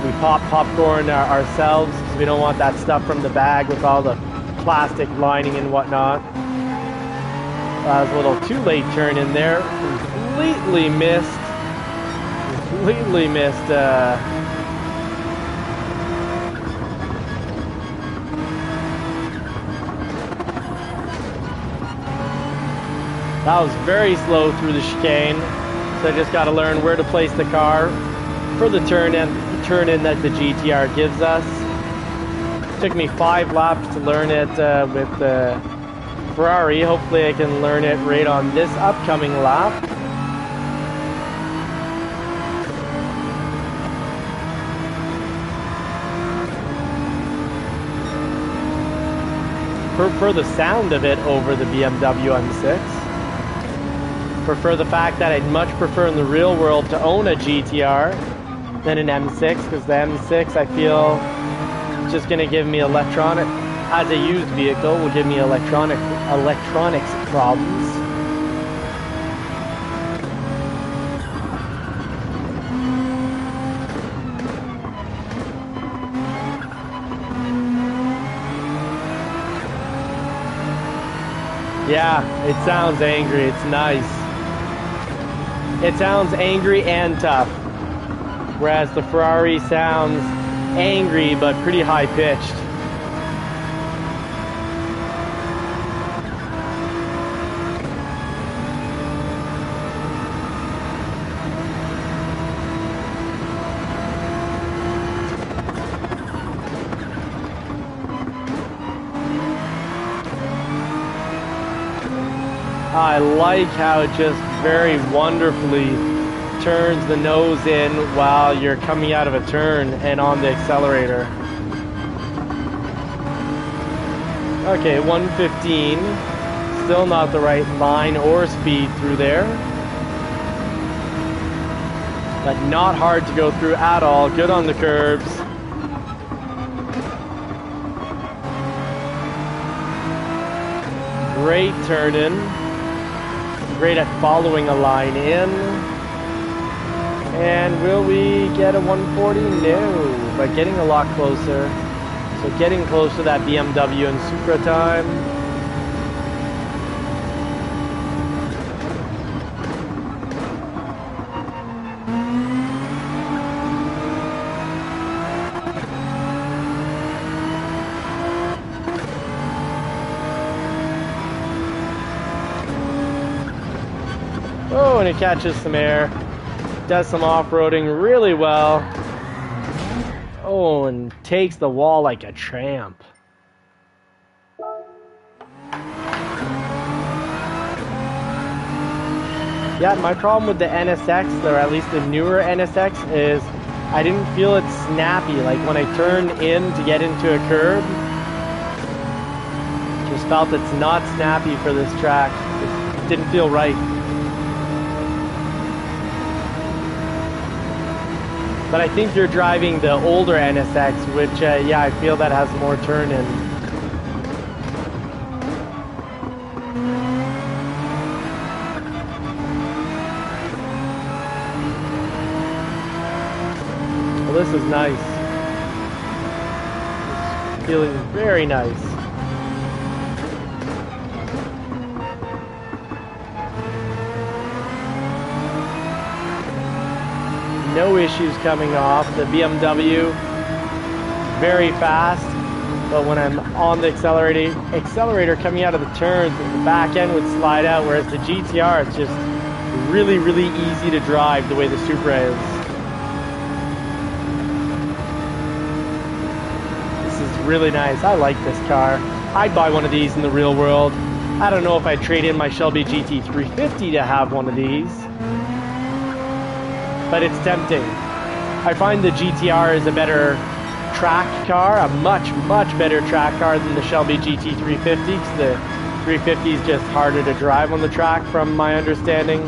We pop popcorn ourselves because we don't want that stuff from the bag with all the plastic lining and whatnot. That was a little too late turn in there. Completely missed. That was very slow through the chicane, so I just got to learn where to place the car for the turn in that the GTR gives us. Took me 5 laps to learn it with the Ferrari. Hopefully I can learn it right on this upcoming lap. Prefer the sound of it over the BMW M6. Prefer the fact that I'd much prefer in the real world to own a GTR than an M6, because the M6 I feel is just going to give me electronic, as a used vehicle, will give me electronics problems. Yeah, it sounds angry. It's nice. It sounds angry and tough, whereas the Ferrari sounds angry but pretty high-pitched. I like how it just very wonderfully turns the nose in while you're coming out of a turn and on the accelerator. Okay, 115. Still not the right line or speed through there. But not hard to go through at all. Good on the curbs. Great turn in. Great at following a line in. And will we get a 140? No, but getting a lot closer. So getting close to that BMW and Supra time. Oh, and it catches some air. Does some off-roading really well. Oh, and takes the wall like a tramp. Yeah, my problem with the NSX, or at least the newer NSX, is I didn't feel it snappy. Like when I turned in to get into a curb, just felt it's not snappy for this track. It didn't feel right. But I think you're driving the older NSX, which, yeah, I feel that has more turn in. Well, this is nice. It's feeling very nice. No issues coming off. The BMW, very fast, but when I'm on the accelerator coming out of the turns, the back end would slide out, whereas the GTR, it's just really, really easy to drive the way the Supra is. This is really nice. I like this car. I'd buy one of these in the real world. I don't know if I'd trade in my Shelby GT350 to have one of these, but it's tempting. I find the GTR is a better track car, a much, much better track car than the Shelby GT350, because the 350 is just harder to drive on the track from my understanding.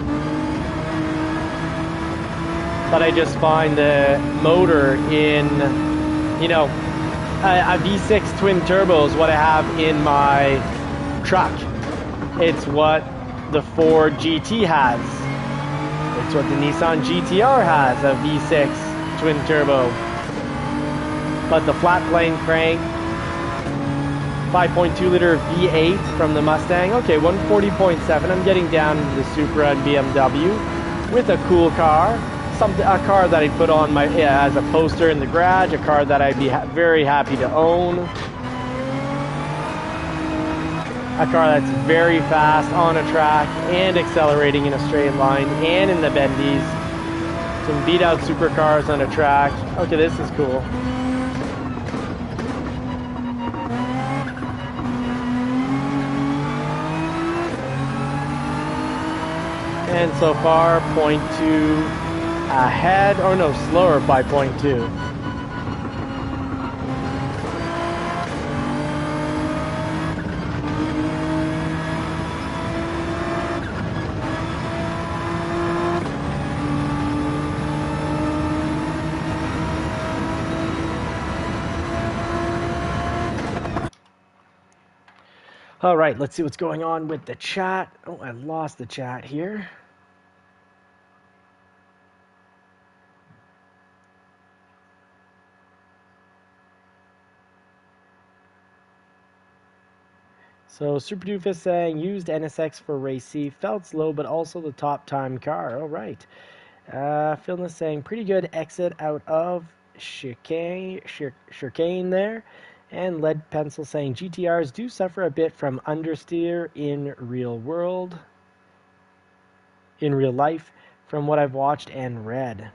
But I just find the motor in, you know, a V6 twin turbo is what I have in my truck. It's what the Ford GT has. It's what the Nissan GTR has, a V6 twin turbo. But the flat plane crank, 5.2 liter V8 from the Mustang. Okay, 140.7. I'm getting down into the Supra and BMW with a cool car. A car that I put on my as a poster in the garage. A car that I'd be very happy to own. A car that's very fast on a track and accelerating in a straight line and in the bendies. Some beat out supercars on a track. Okay, this is cool. And so far, 0.2 ahead, or no, slower by 0.2. All right, let's see what's going on with the chat. Oh, I lost the chat here. So Super Doofus saying used NSX for race C, felt slow, but also the top time car. All right. Philness saying pretty good exit out of chicane there. And Lead Pencil saying GTRs do suffer a bit from understeer in real life, from what I've watched and read.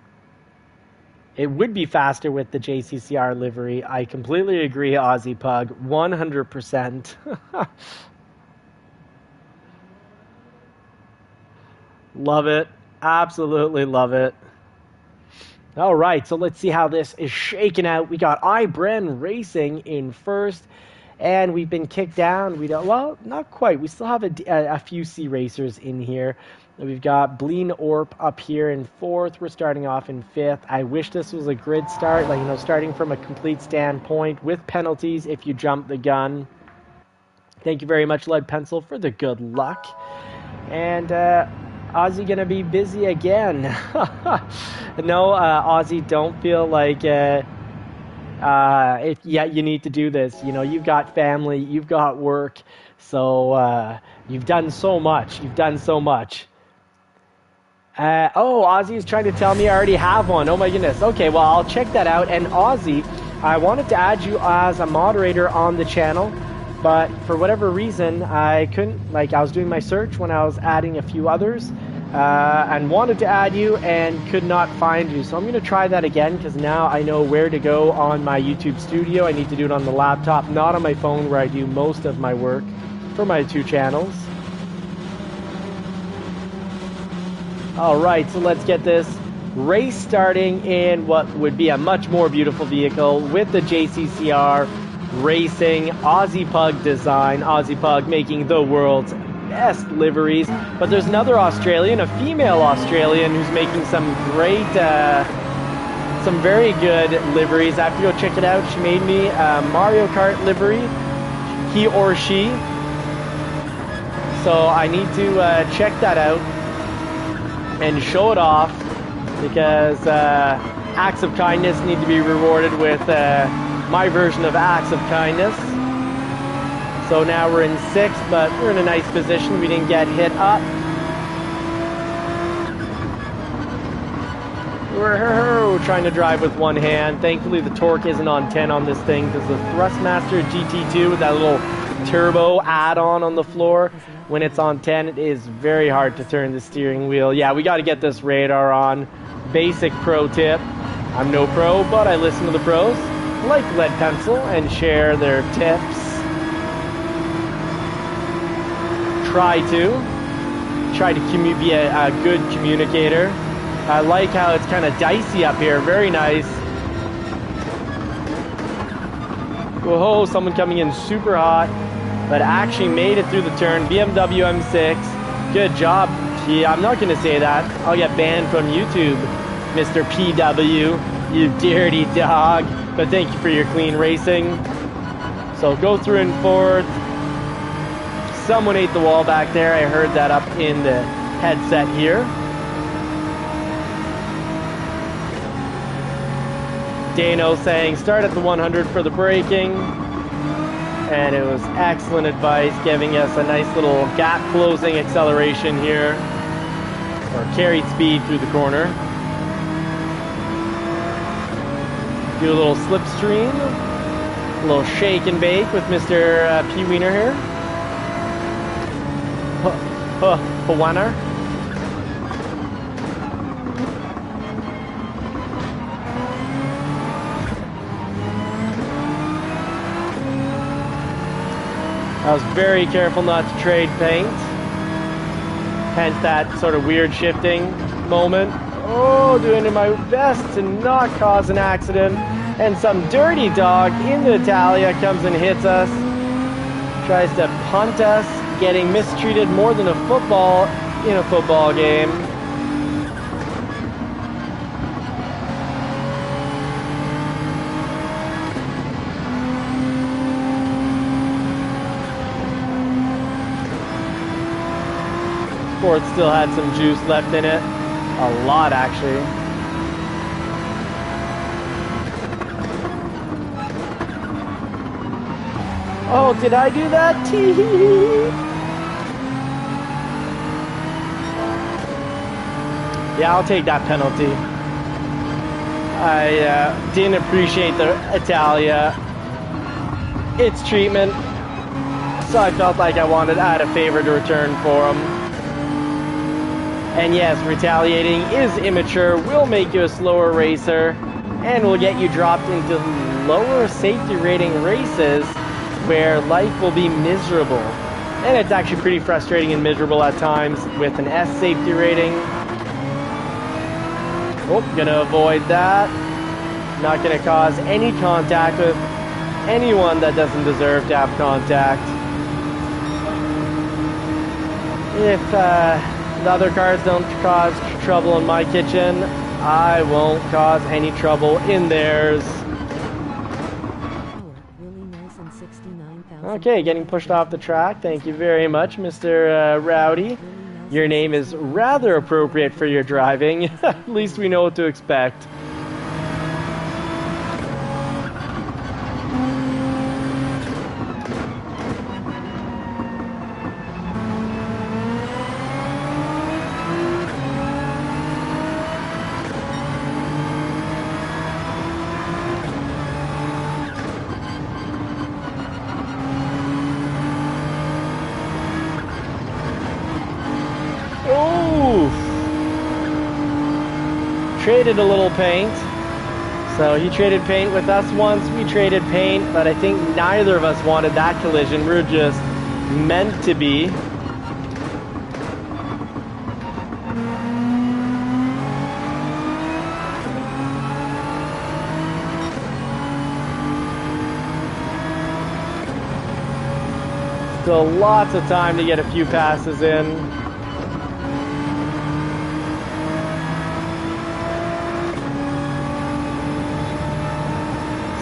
It would be faster with the JCCR livery. I completely agree, Aussie Pug. 100%. Love it. Absolutely love it. All right, so let's see how this is shaking out. We got iBren Racing in first, And we've been kicked down. We don't, well, not quite. We still have a few C racers in here. We've got Bleen Orp up here in 4th. We're starting off in 5th. I wish this was a grid start, like, you know, starting from a complete standpoint with penalties if you jump the gun. Thank you very much, Lead Pencil, for the good luck. And Ozzy gonna be busy again. No, Ozzy, don't feel like you need to do this. You know, you've got family, you've got work, so you've done so much. You've done so much. Oh, Ozzy is trying to tell me I already have one. Oh my goodness. Okay, well, I'll check that out. And Ozzy, I wanted to add you as a moderator on the channel, but for whatever reason, I couldn't. Like, I was doing my search when I was adding a few others, and wanted to add you and could not find you. So I'm going to try that again, because now I know where to go on my YouTube studio. I need to do it on the laptop, not on my phone, where I do most of my work for my 2 channels. Alright, so let's get this race starting in what would be a much more beautiful vehicle with the JCCR Racing Aussie Pug design. Aussie Pug making the world's best liveries. But there's another Australian, a female Australian, who's making some great, some very good liveries. I have to go check it out. She made me a Mario Kart livery, he or she. So I need to check that out and show it off, because acts of kindness need to be rewarded with my version of acts of kindness. So now we're in 6th, but we're in a nice position. We didn't get hit up. We're trying to drive with one hand. Thankfully the torque isn't on 10 on this thing, because the Thrustmaster GT2 with that little turbo add-on on the floor, when it's on 10, it is very hard to turn the steering wheel. Yeah, we got to get this radar on. Basic pro tip. I'm no pro, but I listen to the pros, like Lead Pencil, and share their tips. Try to be a good communicator. I like how it's kind of dicey up here. Very nice. Whoa, someone coming in super hot, but actually made it through the turn. BMW M6. Good job. Yeah, I'm not going to say that. I'll get banned from YouTube, Mr. PW, you dirty dog. But thank you for your clean racing. So go through in 4th. Someone ate the wall back there. I heard that up in the headset here. Dano saying start at the 100 for the braking. And it was excellent advice, giving us a nice little gap closing acceleration here, or carried speed through the corner. Do a little slipstream, a little shake and bake with Mr. P. Wiener here. Wiener. I was very careful not to trade paint. Hence that sort of weird shifting moment. Oh, doing my best to not cause an accident. And some dirty dog in the Italia comes and hits us. Tries to punt us, getting mistreated more than a football in a football game. Ford still had some juice left in it. A lot, actually. Oh, did I do that? Yeah, I'll take that penalty. I didn't appreciate the Italia, its treatment, so I felt like I wanted to add a favor to return for him. And yes, retaliating is immature, will make you a slower racer, and will get you dropped into lower safety rating races where life will be miserable. And it's actually pretty frustrating and miserable at times with an S safety rating. Oh, gonna avoid that. Not gonna cause any contact with anyone that doesn't deserve to have contact. If the other cars don't cause trouble in my kitchen, I won't cause any trouble in theirs. Okay, getting pushed off the track. Thank you very much, Mr. Rowdy. Your name is rather appropriate for your driving. At least we know what to expect. Traded a little paint. So he traded paint with us once, we traded paint, but I think neither of us wanted that collision. We're just meant to be. Still lots of time to get a few passes in.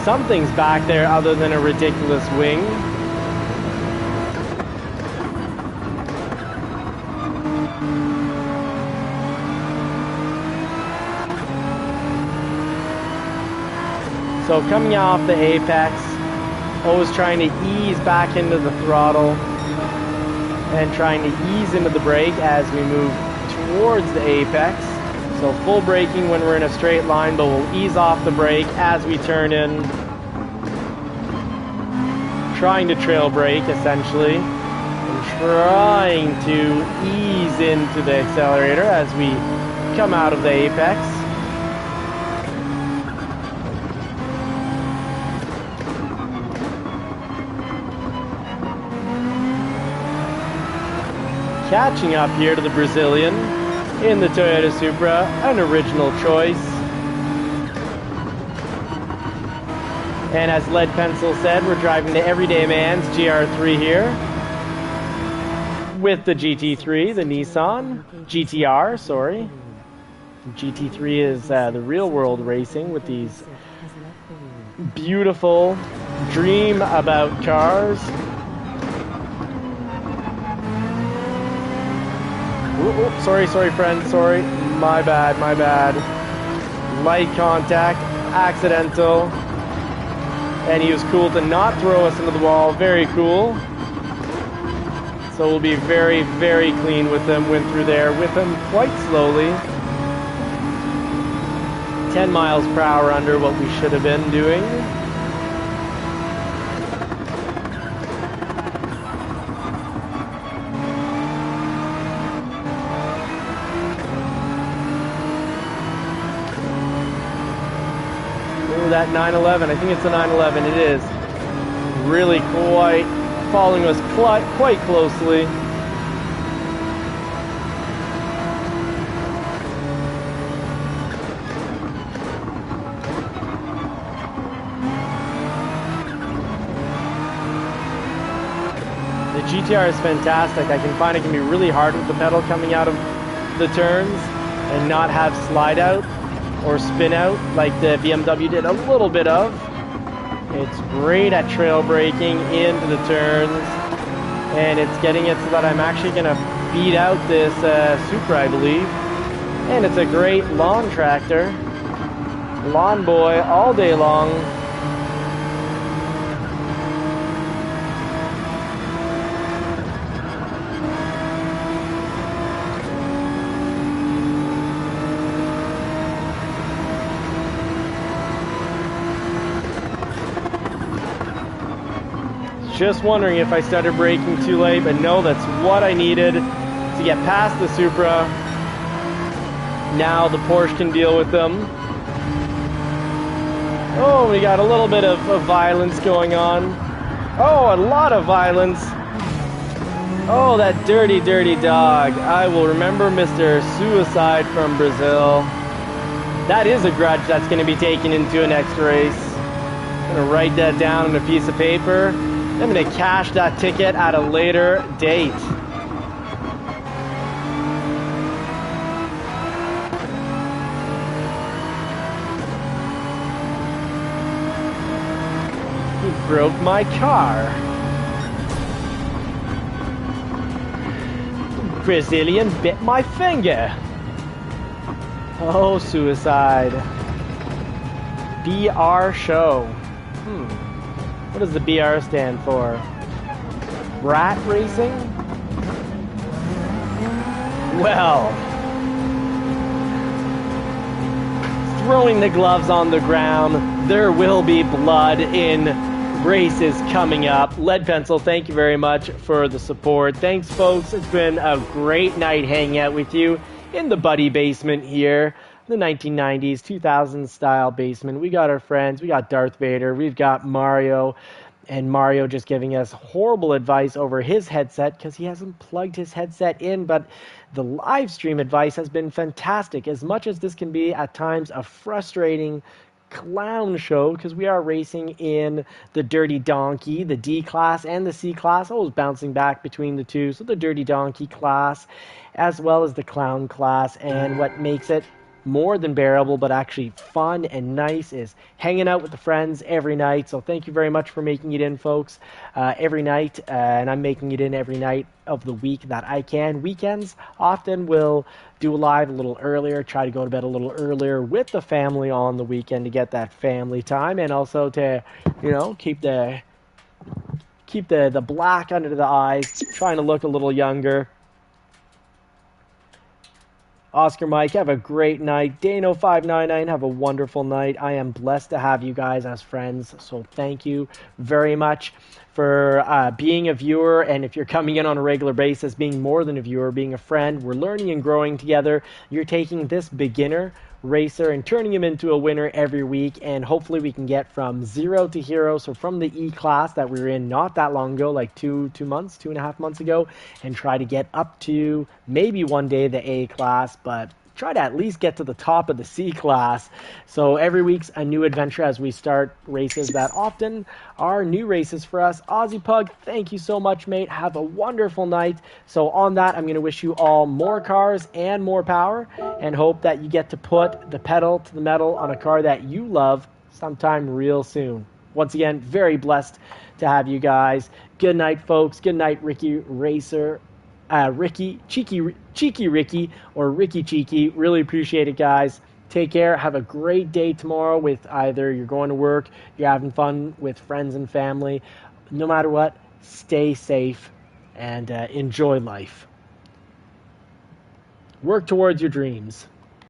Something's back there other than a ridiculous wing. So coming off the apex, always trying to ease back into the throttle and trying to ease into the brake as we move towards the apex. So full braking when we're in a straight line, but we'll ease off the brake as we turn in. Trying to trail brake, essentially. And trying to ease into the accelerator as we come out of the apex. Catching up here to the Brazilian in the Toyota Supra, an original choice. And as Lead Pencil said, we're driving the Everyday Man's GR3 here with the GT3, the Nissan GTR, sorry. GT3 is the real world racing with these beautiful dream about cars. Ooh, sorry friend, sorry. My bad. Light contact, accidental. And he was cool to not throw us into the wall, very cool. So we'll be very, very clean with him. Went through there with him quite slowly. 10 miles per hour under what we should have been doing. That 911, I think it's a 911, it is really quite following us quite closely. The GTR is fantastic. I can find it can be really hard with the pedal coming out of the turns and not have slide out or spin out like the BMW did a little bit of. It's great at trail braking into the turns, and it's getting it so that I'm actually going to beat out this Supra, I believe. And it's a great lawn tractor. Lawn boy all day long. Just wondering if I started braking too late, but no, that's what I needed to get past the Supra. Now the Porsche can deal with them. Oh, we got a little bit of violence going on. Oh, a lot of violence. Oh, that dirty, dirty dog. I will remember Mr. Suicide from Brazil. That is a grudge that's going to be taken into a next race. Gonna write that down on a piece of paper. I'm gonna cash that ticket at a later date. He broke my car. Brazilian bit my finger. Oh, suicide. BR show. What does the BR stand for? Rat racing? Well, throwing the gloves on the ground, there will be blood in races coming up. Lead Pencil, thank you very much for the support. Thanks, folks. It's been a great night hanging out with you in the Buddy basement here. The 1990s, 2000s style basement. We got our friends. We got Darth Vader. We've got Mario. And Mario just giving us horrible advice over his headset because he hasn't plugged his headset in. But the live stream advice has been fantastic. As much as this can be at times a frustrating clown show, because we are racing in the Dirty Donkey, the D class and the C class, always bouncing back between the two. So the Dirty Donkey class as well as the clown class. And what makes it more than bearable but actually fun and nice is hanging out with the friends every night. So thank you very much for making it in, folks, every night. And I'm making it in every night of the week that I can. Weekends often will do a live a little earlier, try to go to bed a little earlier with the family on the weekend to get that family time, and also to, you know, keep the black under the eyes, trying to look a little younger. Oscar Mike, have a great night. Dano599, have a wonderful night. I am blessed to have you guys as friends, so thank you very much for being a viewer, and if you're coming in on a regular basis, being more than a viewer, being a friend. We're learning and growing together. You're taking this beginner racer and turning him into a winner every week, and hopefully we can get from zero to hero. So from the E class that we were in not that long ago, like 2.5 months ago, and try to get up to maybe one day the A class, but try to at least get to the top of the C class. So every week's a new adventure as we start races that often are new races for us. Aussie Pug, thank you so much, mate. Have a wonderful night. So on that, I'm going to wish you all more cars and more power, and hope that you get to put the pedal to the metal on a car that you love sometime real soon. Once again, very blessed to have you guys. Good night, folks. Good night, Ricky Racer. Ricky, Cheeky Ricky, or Ricky Cheeky. Really appreciate it, guys. Take care. Have a great day tomorrow with either you're going to work, you're having fun with friends and family. No matter what, stay safe and enjoy life. Work towards your dreams.